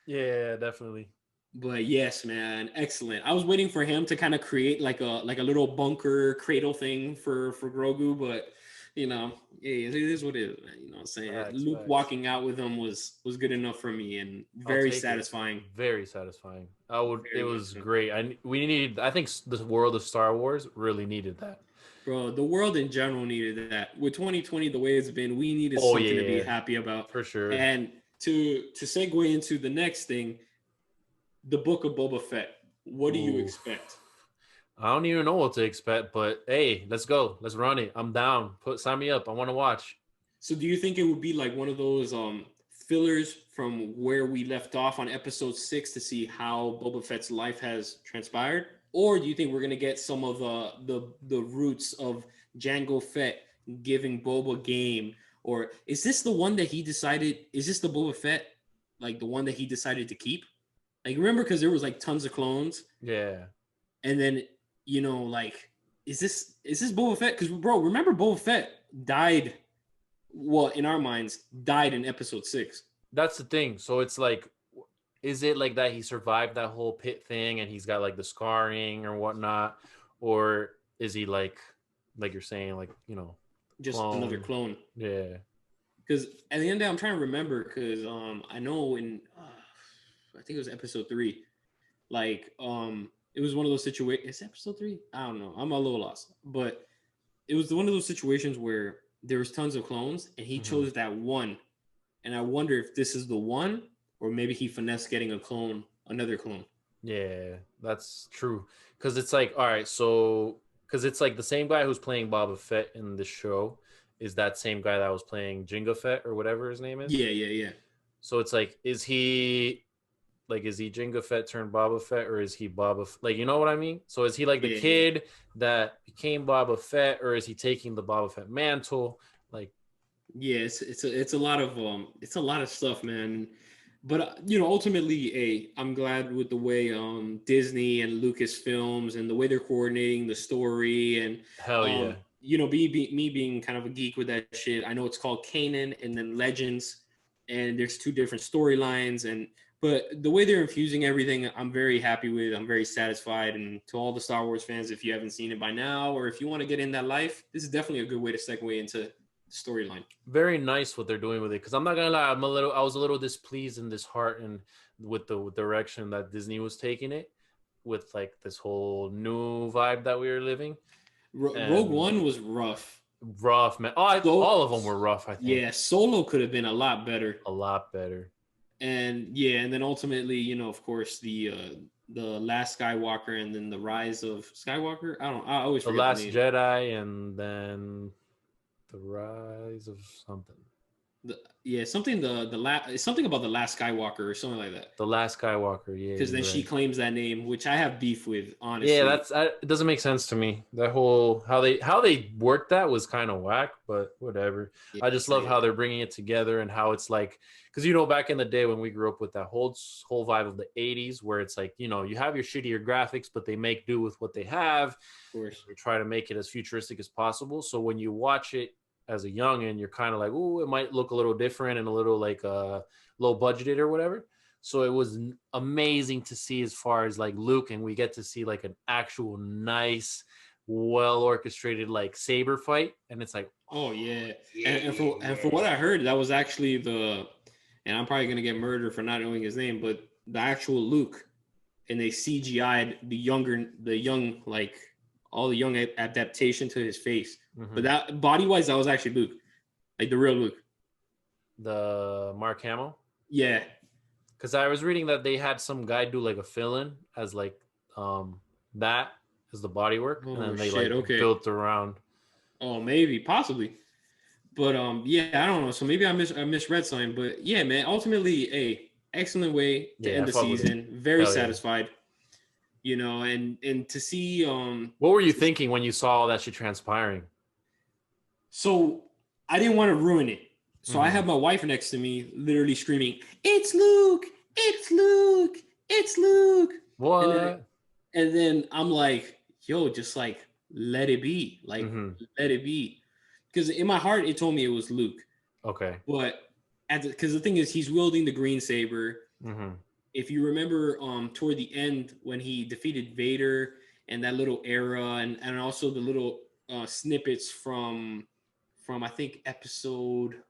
Yeah, definitely. But yes, man, excellent. I was waiting for him to kind of create like a little bunker cradle thing for Grogu, but you know, yeah, it is what it is, man. You know what I'm saying? Facts, Luke facts. walking out with him was good enough for me and I'll very take it. satisfying. Very satisfying. I would. Very It much was so. great. We needed. I think the world of Star Wars really needed that. Bro, the world in general needed that. With 2020 the way it's been, we needed Oh, something to be yeah. happy about. For sure. And to segue into the next thing, the book of Boba Fett. What do you Ooh. expect? I don't even know what to expect, but hey, let's go. Let's run it. I'm down. Sign me up. I want to watch. So do you think it would be like one of those fillers from where we left off on episode 6 to see how Boba Fett's life has transpired? Or do you think we're gonna get some of the roots of Jango Fett giving Boba game? Or is this the one that he decided? Is this the Boba Fett, like the one that he decided to keep? Like remember, because there was like tons of clones, Yeah. and then you know, like, is this Boba Fett? Because bro, remember Boba Fett died. Well, in our minds, died in episode 6. That's the thing. So it's like, is it like that he survived that whole pit thing and he's got like the scarring or whatnot? Or is he like you're saying, like, you know, Just another clone. Yeah. Because at the end of the day, I'm trying to remember because I know in I think it was episode 3, like it was one of those situations. It's episode 3. I don't know. I'm a little lost, but it was one of those situations where there was tons of clones, and he chose that one. And I wonder if this is the one, or maybe he finessed getting another clone. Yeah, that's true. Because it's like, all right, so because it's like the same guy who's playing Boba Fett in the show is that same guy that was playing Jango Fett or whatever his name is. Yeah. So it's like, is he Jango Fett turned Boba Fett, or is he like, you know what I mean? So is he like the kid that became Boba Fett, or is he taking the Boba Fett mantle? Like, yeah, it's a lot of stuff, man. But you know, ultimately, I'm glad with the way Disney and Lucasfilms and the way they're coordinating the story and hell yeah. You know, me being kind of a geek with that shit. I know it's called Kanan and then Legends, and there's 2 different storylines but the way they're infusing everything, I'm very happy with. I'm very satisfied. And to all the Star Wars fans, if you haven't seen it by now, or if you want to get in that life, this is definitely a good way to segue into the storyline. Very nice what they're doing with it. Because I'm not gonna lie, I was a little displeased and disheartened with the direction that Disney was taking it, with like this whole new vibe that we were living. Rogue One was rough. Rough, man. All of them were rough, I think. Yeah, Solo could have been a lot better. A lot better. And yeah, and then ultimately, you know, of course, the Last Skywalker and then the Rise of Skywalker. I always The forget Last the name. Jedi and then the Rise of something. Something something about the Last Skywalker or something like that. The Last Skywalker, yeah. Because then she claims that name, which I have beef with, honestly. Yeah, it doesn't make sense to me. That whole how they worked that was kind of whack, but whatever. Yeah, I just love how they're bringing it together and how it's like, because you know, back in the day when we grew up with that whole vibe of the 80s, where it's like, you know, you have your shittier graphics, but they make do with what they have. Of course, they try to make it as futuristic as possible. So when you watch it as a youngin', you're kind of like, oh, it might look a little different and a little like low budgeted or whatever. So it was amazing to see as far as like Luke, and we get to see like an actual nice, well orchestrated like saber fight, and it's like, oh yeah. And for what I heard, that was actually and I'm probably gonna get murdered for not knowing his name, but the actual Luke, and they CGI'd the young like all the young adaptation to his face. Mm-hmm. But that body wise, that was actually Luke, like the real Luke. The Mark Hamill. Yeah. Because I was reading that they had some guy do like a fill-in as like that as the body work, and then they built around. Oh, maybe, possibly, but yeah, I don't know. So maybe I misread something, but yeah, man. Ultimately, excellent way to end the season. Very satisfied, you know, and to see. What were you thinking when you saw all that shit transpiring? So I didn't want to ruin it. So I Mhm. have my wife next to me, literally screaming, "It's Luke! It's Luke! It's Luke!" And then, What? and then I'm like, "Yo, just like let it be, like Mm-hmm. let it be," because in my heart it told me it was Luke. Okay. But because the thing is, he's wielding the green saber. Mm-hmm. If you remember, toward the end when he defeated Vader and that little era, and also the little snippets from I think episode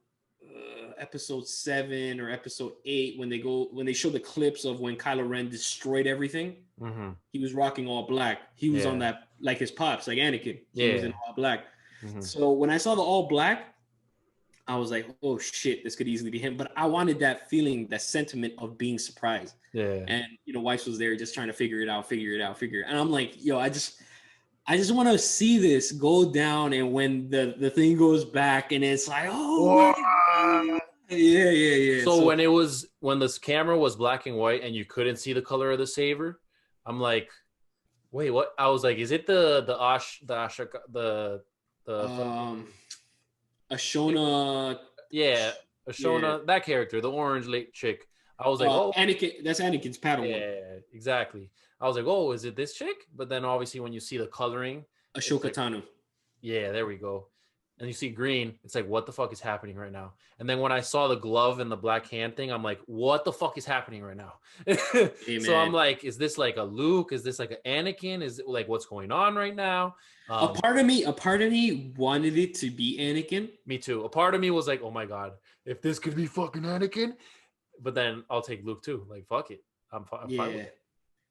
7 or episode 8 when they show the clips of when Kylo Ren destroyed everything. Mm-hmm. He was rocking all black. He was on Yeah. that like his pops, like Anakin. He was in Yeah. all black. Mm-hmm. So when I saw the all black, I was like, oh shit, this could easily be him. But I wanted that feeling, that sentiment of being surprised. Yeah. And Weiss was there just trying to figure it out. And I'm like, yo, I just want to see this go down. And when the thing goes back and it's like, oh my God. Yeah. So when this camera was black and white and you couldn't see the color of the saber, I'm like, wait, what? I was like, is it the Ashona. yeah, Ashona, that character, the orange late chick. I was like, oh, Anakin. That's Anakin's Padawan. yeah, exactly. I was like, oh, is it this chick? But then obviously when you see the coloring, Ashoka like, Tano. yeah, there we go. And you see green, it's like, what the fuck is happening right now? And then when I saw the glove and the black hand thing, I'm like, what the fuck is happening right now? Hey, so I'm like, is this like a Luke? Is this like an Anakin? Is it like what's going on right now? A part of me wanted it to be Anakin. Me too. A part of me was like, oh my God, if this could be fucking Anakin, but then I'll take Luke too. Like, fuck it. I'm fine with it.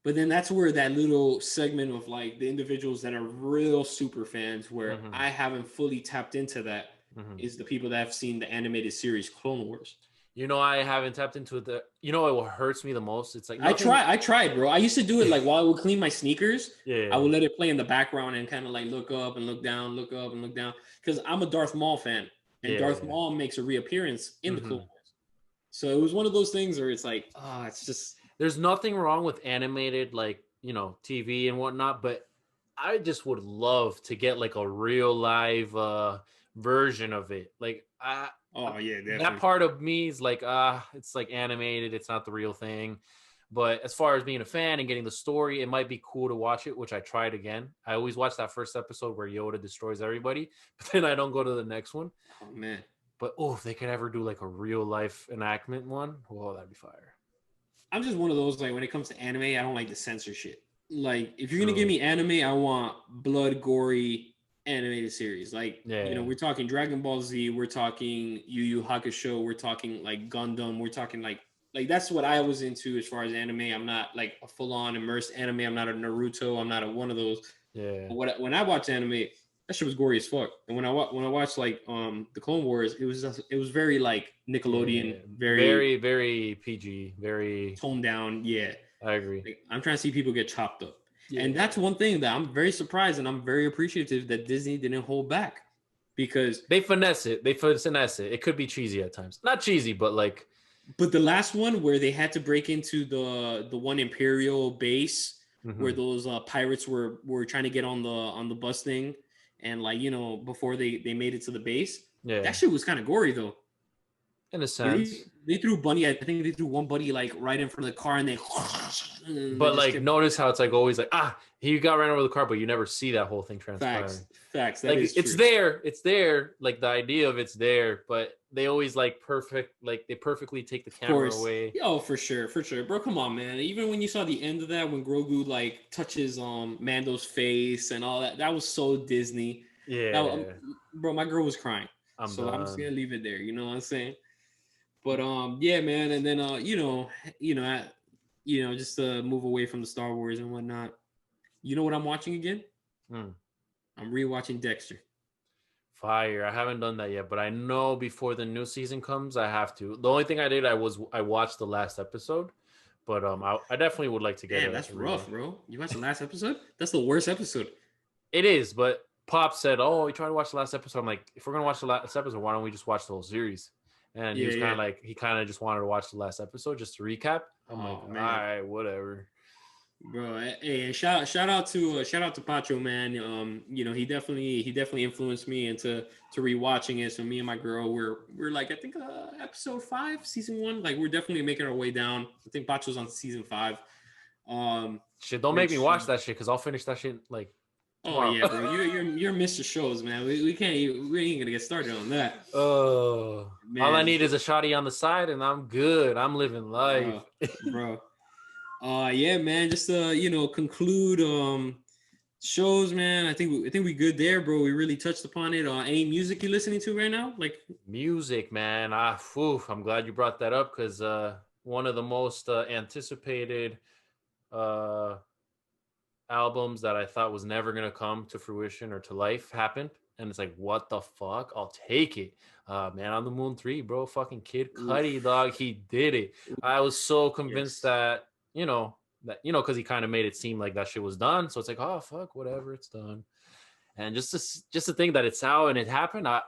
But then that's where that little segment of like the individuals that are real super fans, where I haven't fully tapped into that, is the people that have seen the animated series Clone Wars. I haven't tapped into the. What hurts me the most? It's like I tried, bro. I used to do it like while I would clean my sneakers. Yeah. I would let it play in the background and kind of like look up and look down, look up and look down, because I'm a Darth Maul fan, and Darth Maul makes a reappearance in the Clone Wars. So it was one of those things where it's like, it's just. There's nothing wrong with animated, like, TV and whatnot, but I just would love to get like a real live version of it. Like, definitely. That part of me is like, it's like animated. It's not the real thing. But as far as being a fan and getting the story, it might be cool to watch it, which I tried again. I always watch that first episode where Yoda destroys everybody, but then I don't go to the next one. Oh, man. But, if they could ever do like a real life enactment one, that'd be fire. I'm just one of those, like, when it comes to anime, I don't like the censor shit. Like, if you're going to give me anime, I want blood, gory animated series. Like, we're talking Dragon Ball Z, we're talking Yu Yu Hakusho, we're talking, like, Gundam, we're talking, like, that's what I was into as far as anime. I'm not, like, a full-on immersed anime. I'm not a Naruto. I'm not one of those. Yeah. But when I watch anime, that shit was gory as fuck. And when I watched like the Clone Wars, it was very like Nickelodeon, very very PG, very toned down. Yeah, I agree. Like, I'm trying to see people get chopped up, and that's one thing that I'm very surprised and I'm very appreciative that Disney didn't hold back, because they finesse it. It could be cheesy at times, not cheesy, but like. But the last one where they had to break into the one Imperial base where those pirates were trying to get on the bus thing. And like, before they made it to the base, that shit was kind of gory though. In a sense, they threw Bunny. I think they threw one buddy like right in front of the car, and they. But like, notice how it's like always like he got ran over the car, but you never see that whole thing transpiring. Facts. Like it's there. Like the idea of it's there, but they always like they perfectly take the camera away. Oh, for sure, bro. Come on, man. Even when you saw the end of that, when Grogu like touches Mando's face and all that, that was so Disney. Yeah, bro, my girl was crying. I'm just gonna leave it there. You know what I'm saying? But yeah, man. And then just to move away from the Star Wars and whatnot. You know what I'm watching again? I'm rewatching Dexter. Fire. I haven't done that yet, but I know before the new season comes, I have to. The only thing I did, I watched the last episode, but I definitely would like to get it. That's rough, bro. You watched the last episode? That's the worst episode. It is, but Pop said, we tried to watch the last episode. I'm like, if we're gonna watch the last episode, why don't we just watch the whole series? And he was kind of just wanted to watch the last episode just to recap. I'm like, all right, whatever. Bro, hey, and shout out to Pacho, man. You know, he definitely influenced me into rewatching it. So me and my girl, we're like, I think episode 5, season 1. Like we're definitely making our way down. I think Pacho's on season 5. Shit, don't make me which, watch that shit because I'll finish that shit like oh tomorrow. yeah, bro, you're Mr. Shows, man. We can't we ain't gonna get started on that. Oh, Man, all I need is a shotty on the side, and I'm good. I'm living life, bro. Yeah, man. Just you know, conclude shows, man. I think we good there, bro. We really touched upon it. Any music you listening to right now? Like Music, man. I'm glad you brought that up because one of the most anticipated albums that I thought was never gonna come to fruition or to life happened, and it's like, what the fuck? I'll take it. Man on the Moon 3, bro. Fucking Kid Cudi, dog. He did it. I was so convinced that because he kind of made it seem like that shit was done. So it's like, oh fuck, whatever, it's done. And just to think that it's out and it happened, I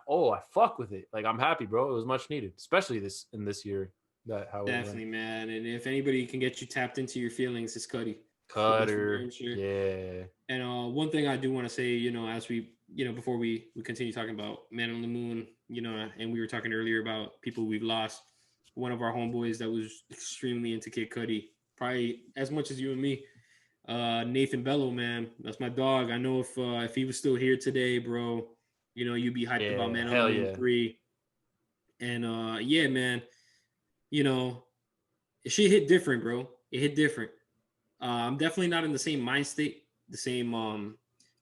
fuck with it. Like I'm happy, bro. It was much needed, especially this year. That how definitely, man. And if anybody can get you tapped into your feelings, it's Cudi. Cutter, yeah. And one thing I do want to say, you know, as we, you know, before we continue talking about Man on the Moon, you know, and we were talking earlier about people we've lost. One of our homeboys that was extremely into Kid Cudi, probably as much as you and me, Nathan Bello, man. That's my dog. I know if he was still here today, bro, you know, you'd be hyped about Man on the Moon 3. And yeah, man, you know, it shit hit different, bro. It hit different. I'm definitely not in the same mind state, the same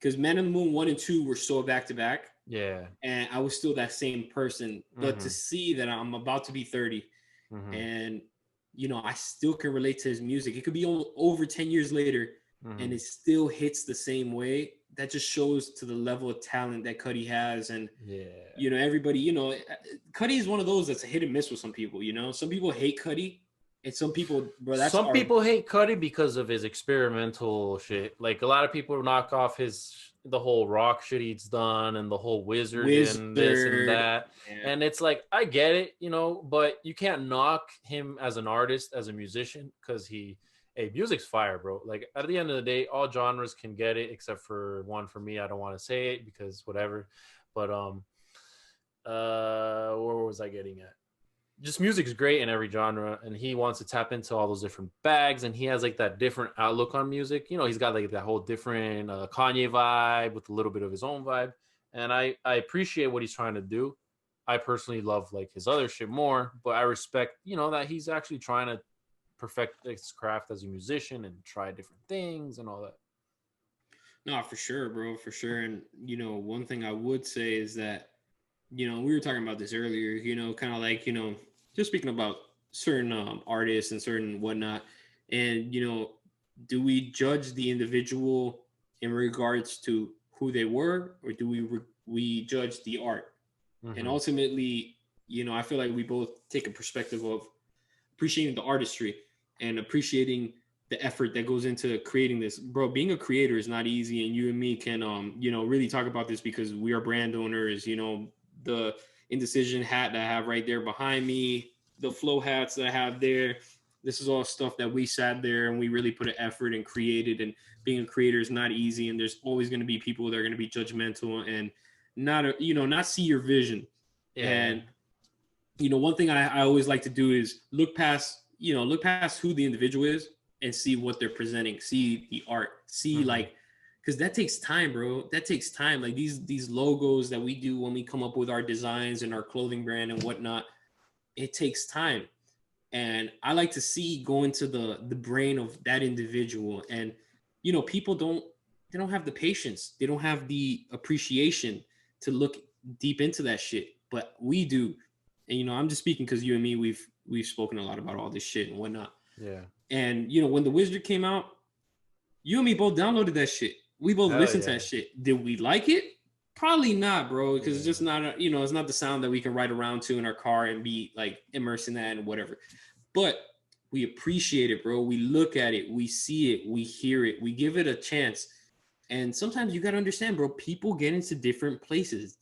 because Man on the Moon 1 and 2 were so back to back. Yeah. And I was still that same person. But to see that I'm about to be 30 and you know, I still can relate to his music. It could be over 10 years later and it still hits the same way. That just shows to the level of talent that Cudi has. And you know, everybody, you know, Cudi is one of those that's a hit and miss with some people, you know. Some people hate Cudi. And some people, bro, some people hate Cudi because of his experimental shit. Like a lot of people knock off the whole rock shit he's done and the whole wizard and this and that. Yeah. And it's like, I get it, you know, but you can't knock him as an artist, as a musician, because music's fire, bro. Like at the end of the day, all genres can get it except for one for me. I don't want to say it because whatever. But where was I getting at? Just music is great in every genre, and he wants to tap into all those different bags, and he has like that different outlook on music. You know, he's got like that whole different Kanye vibe with a little bit of his own vibe, and I appreciate what he's trying to do. I personally love like his other shit more, but I respect, you know, that he's actually trying to perfect his craft as a musician and try different things and all that. No, for sure, bro, for sure. And you know, one thing I would say is that, you know, we were talking about this earlier, you know, kind of like, you know, just speaking about certain artists and certain whatnot. And, you know, do we judge the individual in regards to who they were, or do we judge the art? And ultimately, you know, I feel like we both take a perspective of appreciating the artistry and appreciating the effort that goes into creating this. Bro, being a creator is not easy. And you and me can, you know, really talk about this because we are brand owners, you know, the Indecision hat that I have right there behind me, the flow hats that I have there. This is all stuff that we sat there and we really put an effort and created. And being a creator is not easy. And there's always going to be people that are going to be judgmental and not see your vision. Yeah. And, you know, one thing I always like to do is look past who the individual is and see what they're presenting, see the art, see like, because that takes time, bro. That takes time. Like these logos that we do when we come up with our designs and our clothing brand and whatnot, it takes time. And I like to see go into the brain of that individual. And, you know, people don't have the patience. They don't have the appreciation to look deep into that shit. But we do. And, you know, I'm just speaking because you and me, we've spoken a lot about all this shit and whatnot. Yeah. And, you know, when The Wizard came out, you and me both downloaded that shit. We both listened to that shit. Did we like it? Probably not, bro, because it's just not, it's not the sound that we can ride around to in our car and be like immersed in that and whatever. But we appreciate it, bro. We look at it, we see it, we hear it, we give it a chance. And sometimes you got to understand, bro, people get into different places,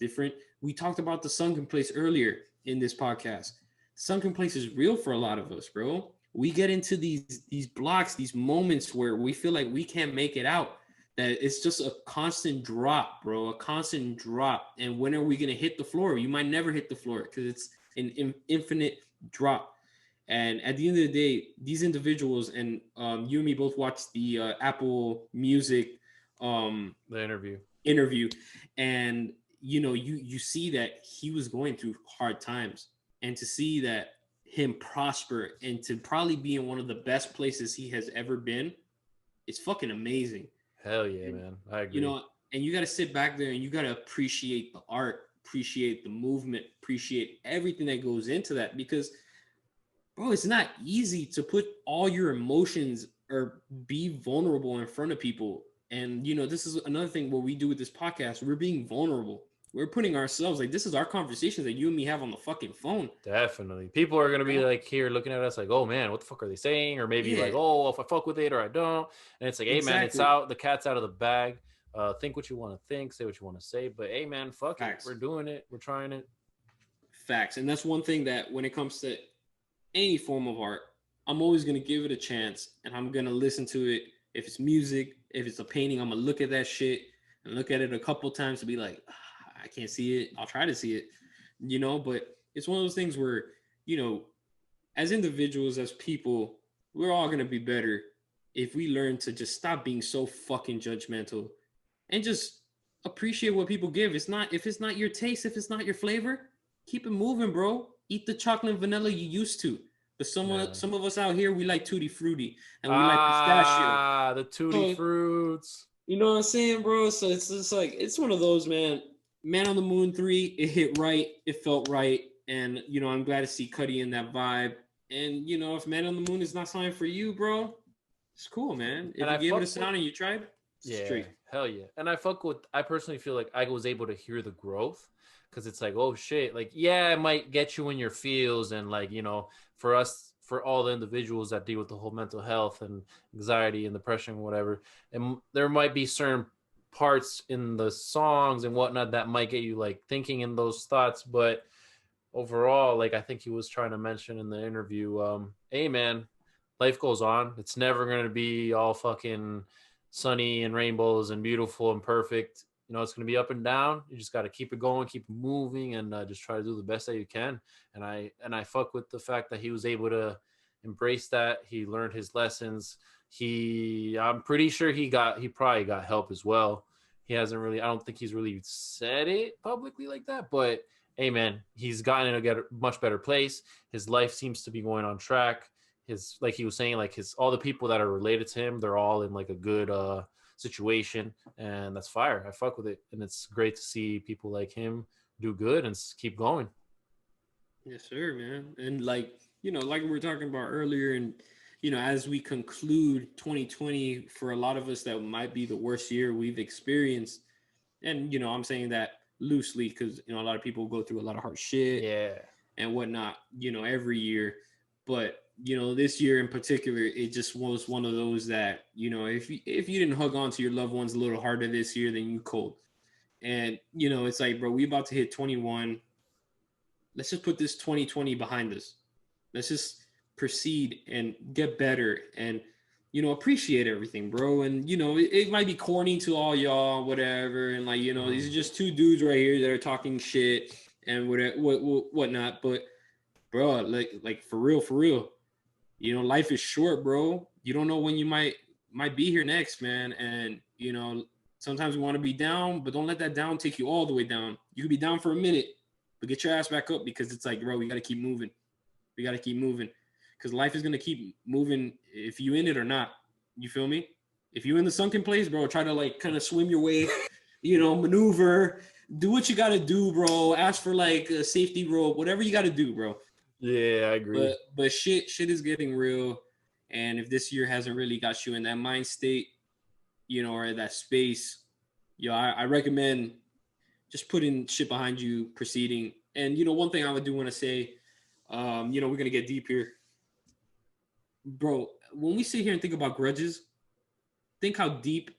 we talked about the sunken place earlier in this podcast. Sunken place is real for a lot of us, bro. we get into these blocks, these moments where we feel like we can't make it out. That it's just a constant drop, bro, a constant drop. And when are we gonna hit the floor? You might never hit the floor because it's an infinite drop. And at the end of the day, these individuals, and you and me both watched the Apple Music The interview, and you know, you see that he was going through hard times, and to see that him prosper and to probably be in one of the best places he has ever been, it's fucking amazing. Hell yeah, man. I agree. You know, and you got to sit back there and you got to appreciate the art, appreciate the movement, appreciate everything that goes into that, because bro, it's not easy to put all your emotions or be vulnerable in front of people. And you know, this is another thing what we do with this podcast. We're being vulnerable. We're putting ourselves, like, this is our conversations that you and me have on the fucking phone. Definitely. People are gonna be like here looking at us like, oh man, what the fuck are they saying? Or maybe like, oh, if I fuck with it or I don't. And it's like, hey man, it's out, the cat's out of the bag. Think what you want to think, say what you want to say. But hey man, fuck Facts. it. We're doing it, we're trying it. Facts. And that's one thing that when it comes to any form of art, I'm always gonna give it a chance and I'm gonna listen to it. If it's music, if it's a painting, I'm gonna look at that shit and look at it a couple times to be like, I can't see it. I'll try to see it, you know, but it's one of those things where, you know, as individuals, as people, we're all going to be better if we learn to just stop being so fucking judgmental and just appreciate what people give. It's not, if it's not your taste, if it's not your flavor, keep it moving, bro. Eat the chocolate and vanilla you used to. But some of us out here, we like Tutti Frutti and we like pistachio. The Tutti Fruits. You know what I'm saying, bro? So it's just like, it's one of those, man. Man on the Moon 3, it hit right. It felt right. And, you know, I'm glad to see Cudi in that vibe. And, you know, if Man on the Moon is not something for you, bro, it's cool, man. If you gave it a sound and you tried, straight. Hell yeah. And I personally feel like I was able to hear the growth because it's like, oh shit. Like, yeah, it might get you in your feels. And like, you know, for us, for all the individuals that deal with the whole mental health and anxiety and depression, whatever, and there might be certain parts in the songs and whatnot that might get you like thinking in those thoughts, but overall, like I think he was trying to mention in the interview, hey man, life goes on. It's never going to be all fucking sunny and rainbows and beautiful and perfect. You know, it's going to be up and down. You just got to keep it going, keep moving, and just try to do the best that you can. And I fuck with the fact that he was able to embrace that. He learned his lessons. I'm pretty sure he probably got help as well. He hasn't really, I don't think he's really said it publicly like that, but hey man, he's gotten in a much better place. His life seems to be going on track. Like he was saying, like all the people that are related to him, they're all in like a good situation, and that's fire. I fuck with it. And it's great to see people like him do good and keep going. Yes, sir, man. And like, you know, like we were talking about earlier, and you know, as we conclude 2020, for a lot of us, that might be the worst year we've experienced. And, you know, I'm saying that loosely because, you know, a lot of people go through a lot of hard shit and whatnot, you know, every year. But, you know, this year in particular, it just was one of those that, you know, if you didn't hug on to your loved ones a little harder this year, then you cold. And, you know, it's like, bro, we about to hit 21. Let's just put this 2020 behind us. Let's just proceed and get better and, you know, appreciate everything, bro. And, you know, it might be corny to all y'all, whatever. And like, you know, these are just two dudes right here that are talking shit and whatnot. But bro, like for real, you know, life is short, bro. You don't know when you might be here next, man. And, you know, sometimes we want to be down, but don't let that down take you all the way down. You could be down for a minute, but get your ass back up, because it's like, bro, we got to keep moving. We got to keep moving. Because life is going to keep moving if you in it or not. You feel me? If you in the sunken place, bro, try to like kind of swim your way, you know, maneuver, do what you got to do, bro. Ask for like a safety rope, whatever you got to do, bro. Yeah, I agree. But shit is getting real. And if this year hasn't really got you in that mind state, you know, or that space, you know, I recommend just putting shit behind you, proceeding. And, you know, one thing I would do want to say, you know, we're going to get deep here. Bro, when we sit here and think about grudges, think how deep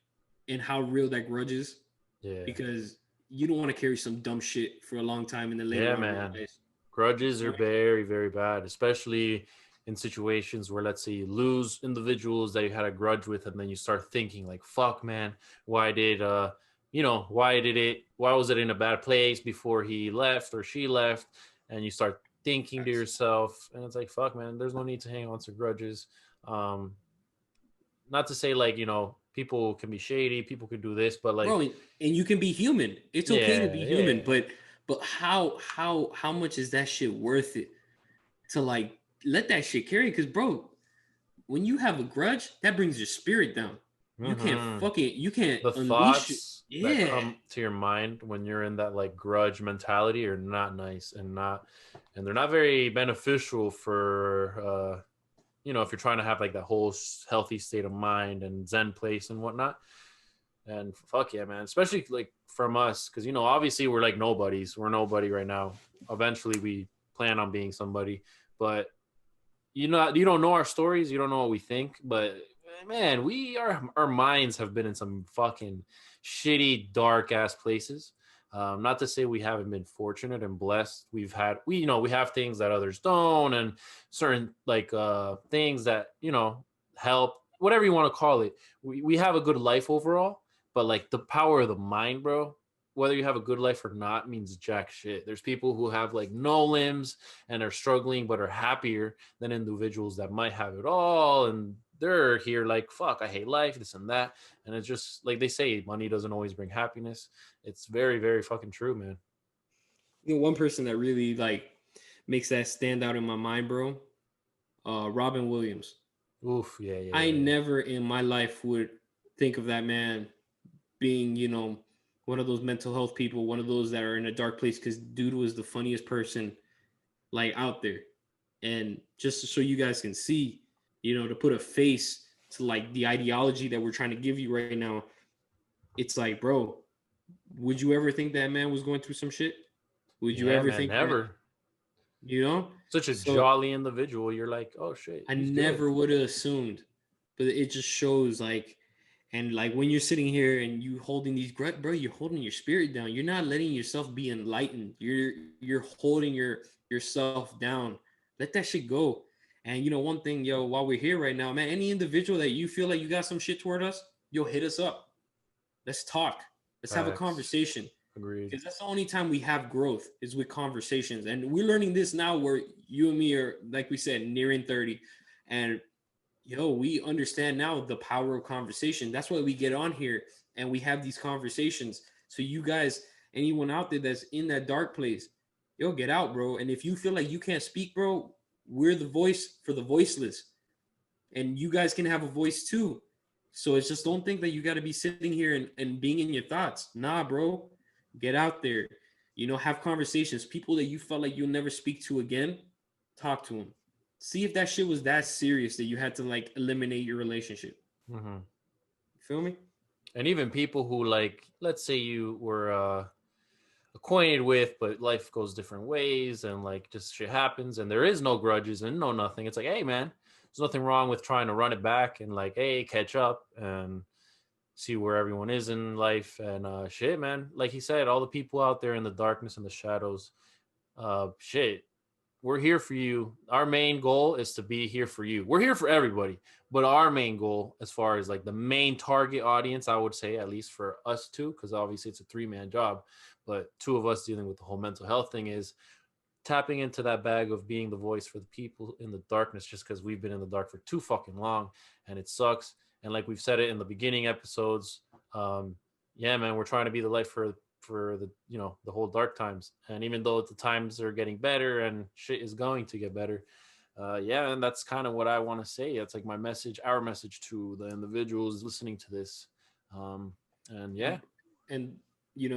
and how real that grudge is. Yeah. Because you don't want to carry some dumb shit for a long time in the later man. Grudges are very, very bad, especially in situations where, let's say, you lose individuals that you had a grudge with, and then you start thinking like, fuck man, why did why was it in a bad place before he left or she left? And you start thinking to yourself, and it's like, fuck man, there's no need to hang on to grudges. um Not to say like, people can be shady, people can do this, but like, Bro, and you can be human. It's okay to be yeah, human, yeah. but how much is that shit worth it to like let that shit carry? Because bro, when you have a grudge, that brings your spirit down. You can't Mhm. fuck it. You can't The unleash it. thoughts that Yeah. come to your mind when you're in that like grudge mentality are not nice, and they're not very beneficial for if you're trying to have like that whole healthy state of mind and zen place and whatnot. And fuck yeah, man, especially like from us, because obviously we're like nobodies. We're nobody right now. Eventually we plan on being somebody, but you don't know our stories, you don't know what we think, but man, our minds have been in some fucking shitty dark ass places. Not to say we haven't been fortunate and blessed. We have things that others don't, and certain like things that help, whatever you want to call it. We have a good life overall, but like the power of the mind, bro, whether you have a good life or not means jack shit. There's people who have like no limbs and are struggling but are happier than individuals that might have it all, and they're here like, fuck, I hate life, this and that. And it's just like they say, money doesn't always bring happiness. It's very, very fucking true, man. One person that really like makes that stand out in my mind, bro. Robin Williams. Oof, yeah, yeah, I yeah, yeah. never in my life would think of that man being, one of those mental health people, one of those that are in a dark place. Because dude was the funniest person like out there. And just so you guys can see, to put a face to like the ideology that we're trying to give you right now, it's like, bro, would you ever think that man was going through some shit? Would you Yeah, ever man, think that, never. you know? Such a So jolly individual. You're like, oh shit, I he's good. never would have assumed, but it just shows like, and like when you're sitting here and you holding these, bro, you're holding your spirit down. You're not letting yourself be enlightened. You're holding yourself down. Let that shit go. And one thing, yo, while we're here right now, man, any individual that you feel like you got some shit toward us, yo, hit us up. Let's talk. Let's have a Facts. conversation. Agreed. Because that's the only time we have growth is with conversations. And we're learning this now where you and me are, like we said, nearing 30. And we understand now the power of conversation. That's why we get on here and we have these conversations. So you guys, anyone out there that's in that dark place, get out, bro. And if you feel like you can't speak, bro, we're the voice for the voiceless. And you guys can have a voice too. So it's just, don't think that you got to be sitting here and being in your thoughts. Nah, bro. Get out there. Have conversations. People that you felt like you'll never speak to again, talk to them. See if that shit was that serious that you had to like eliminate your relationship. Mm-hmm. Feel me? And even people who, like, let's say you were acquainted with, but life goes different ways, and like just shit happens, and there is no grudges and no nothing. It's like, hey man, there's nothing wrong with trying to run it back and like, hey, catch up and see where everyone is in life. And shit, man, like he said, all the people out there in the darkness and the shadows, shit, we're here for you. Our main goal is to be here for you. We're here for everybody, but our main goal, as far as like the main target audience, I would say, at least for us two, because obviously it's a 3-man job, but two of us dealing with the whole mental health thing, is tapping into that bag of being the voice for the people in the darkness, just because we've been in the dark for too fucking long and it sucks. And like we've said it in the beginning episodes, yeah, man, we're trying to be the light for the the whole dark times. And even though the times are getting better and shit is going to get better, yeah, and that's kind of what I want to say. That's like my message, our message to the individuals listening to this. And yeah. And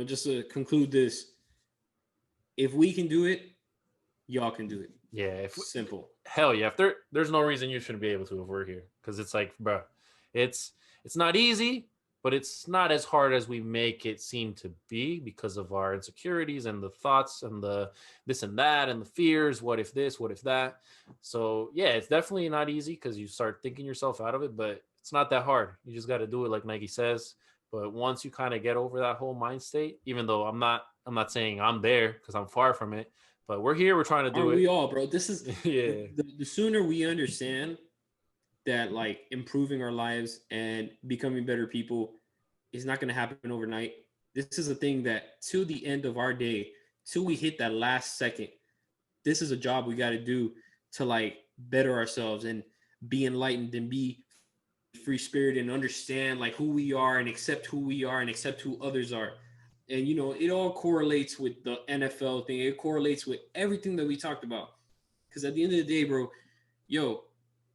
just to conclude this, if we can do it, y'all can do it. Yeah, if Simple. hell yeah, if there's no reason you shouldn't be able to if we're here, because it's like, bro, it's not easy, but it's not as hard as we make it seem to be, because of our insecurities and the thoughts and the this and that and the fears. What if this? What if that? So yeah, it's definitely not easy because you start thinking yourself out of it, but it's not that hard. You just got to do it, like Nike says. But once you kind of get over that whole mind state, even though I'm not saying I'm there, because I'm far from it, But we're here. We're trying to do Aren't it. we all, bro? This is Yeah. the sooner we understand that like improving our lives and becoming better people is not going to happen overnight. This is a thing that till the end of our day, till we hit that last second, this is a job we got to do to like better ourselves and be enlightened and be free spirited and understand like who we are and accept who we are and accept who others are. And you know, it all correlates with the NFL thing. It correlates with everything that we talked about. Because at the end of the day, bro, yo,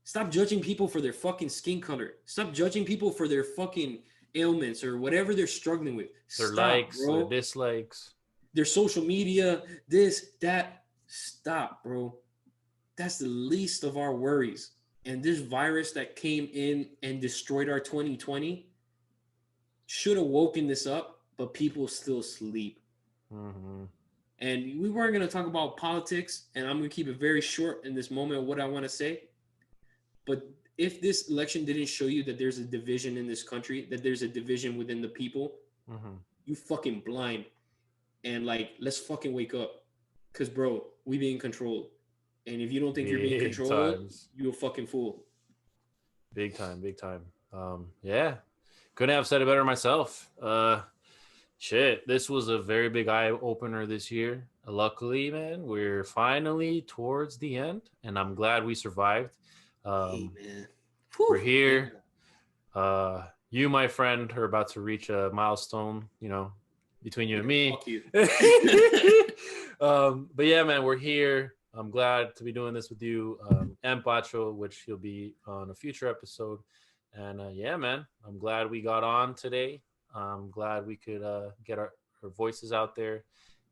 stop judging people for their fucking skin color. Stop judging people for their fucking ailments or whatever they're struggling with. Their Stop, likes, bro. their dislikes. Their social media, this, that. Stop, bro. That's the least of our worries. And this virus that came in and destroyed our 2020 should have woken this up, but people still sleep. Mm-hmm. And we weren't going to talk about politics, and I'm going to keep it very short in this moment of what I want to say. But if this election didn't show you that there's a division in this country, that there's a division within the people, you fucking blind. And like, let's fucking wake up. Because, bro, we being controlled. And if you don't think you're being Big controlled, times. you're a fucking fool. Big time. Yeah. Couldn't have said it better myself. Shit, this was a very big eye opener this year. Luckily, man, we're finally towards the end, and I'm glad we survived. Hey, man. We're here. You, my friend, are about to reach a milestone, you know, between you and me. Fuck you. But yeah, man, we're here. I'm glad to be doing this with you, and Pacho, which he'll be on a future episode. And yeah, man, I'm glad we got on today. I'm glad we could get our voices out there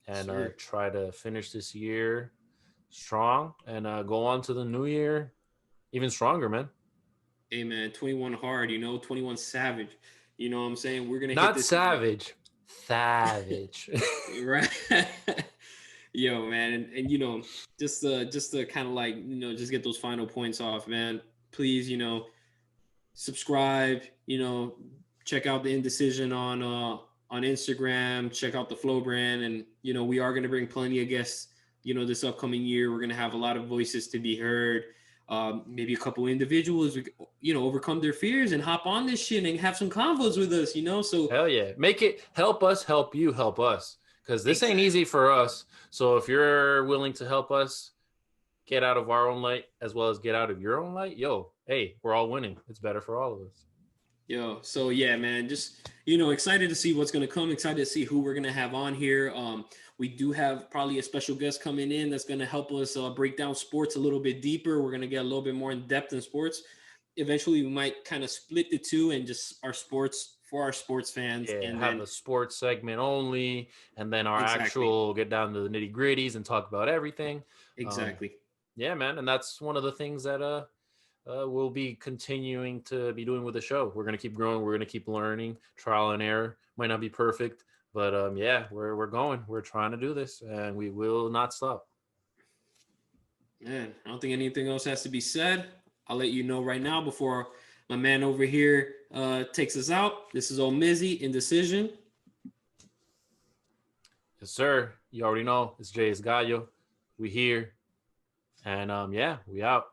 and try to finish this year strong and go on to the new year even stronger, man. Hey, man, 21 hard, you know, 21 savage. You know what I'm saying? We're going to not hit this savage. Savage. right. Yo, man, and you know, just to kind of like, you know, just get those final points off, man. Please, you know, subscribe, you know, check out the Indecision on Instagram, check out the Flow brand, and you know, we are going to bring plenty of guests, you know, this upcoming year. We're going to have a lot of voices to be heard. Maybe a couple individuals, you know, overcome their fears and hop on this shit and have some convos with us, you know. So hell yeah, make it help us, help you, help us, because this ain't easy for us. So if you're willing to help us get out of our own light as well as get out of your own light, yo, hey, we're all winning. It's better for all of us. Yo, so yeah, man, just, you know, excited to see what's going to come, excited to see who we're going to have on here. We do have probably a special guest coming in that's going to help us break down sports a little bit deeper. We're going to get a little bit more in depth in sports. Eventually, we might kind of split the two and just our sports for our sports fans. Yeah, and have then the sports segment only, and then our actual get down to the nitty gritties and talk about everything. Exactly. Yeah, man, and that's one of the things that we'll be continuing to be doing with the show. We're gonna keep growing. We're gonna keep learning. Trial and error might not be perfect, but yeah, we're going. We're trying to do this, and we will not stop. Man, I don't think anything else has to be said. I'll let you know right now before my man over here takes us out. This is Old Mizzy, Indecision. Yes, sir. You already know. It's Jay's Gallo. We here. And yeah, we out.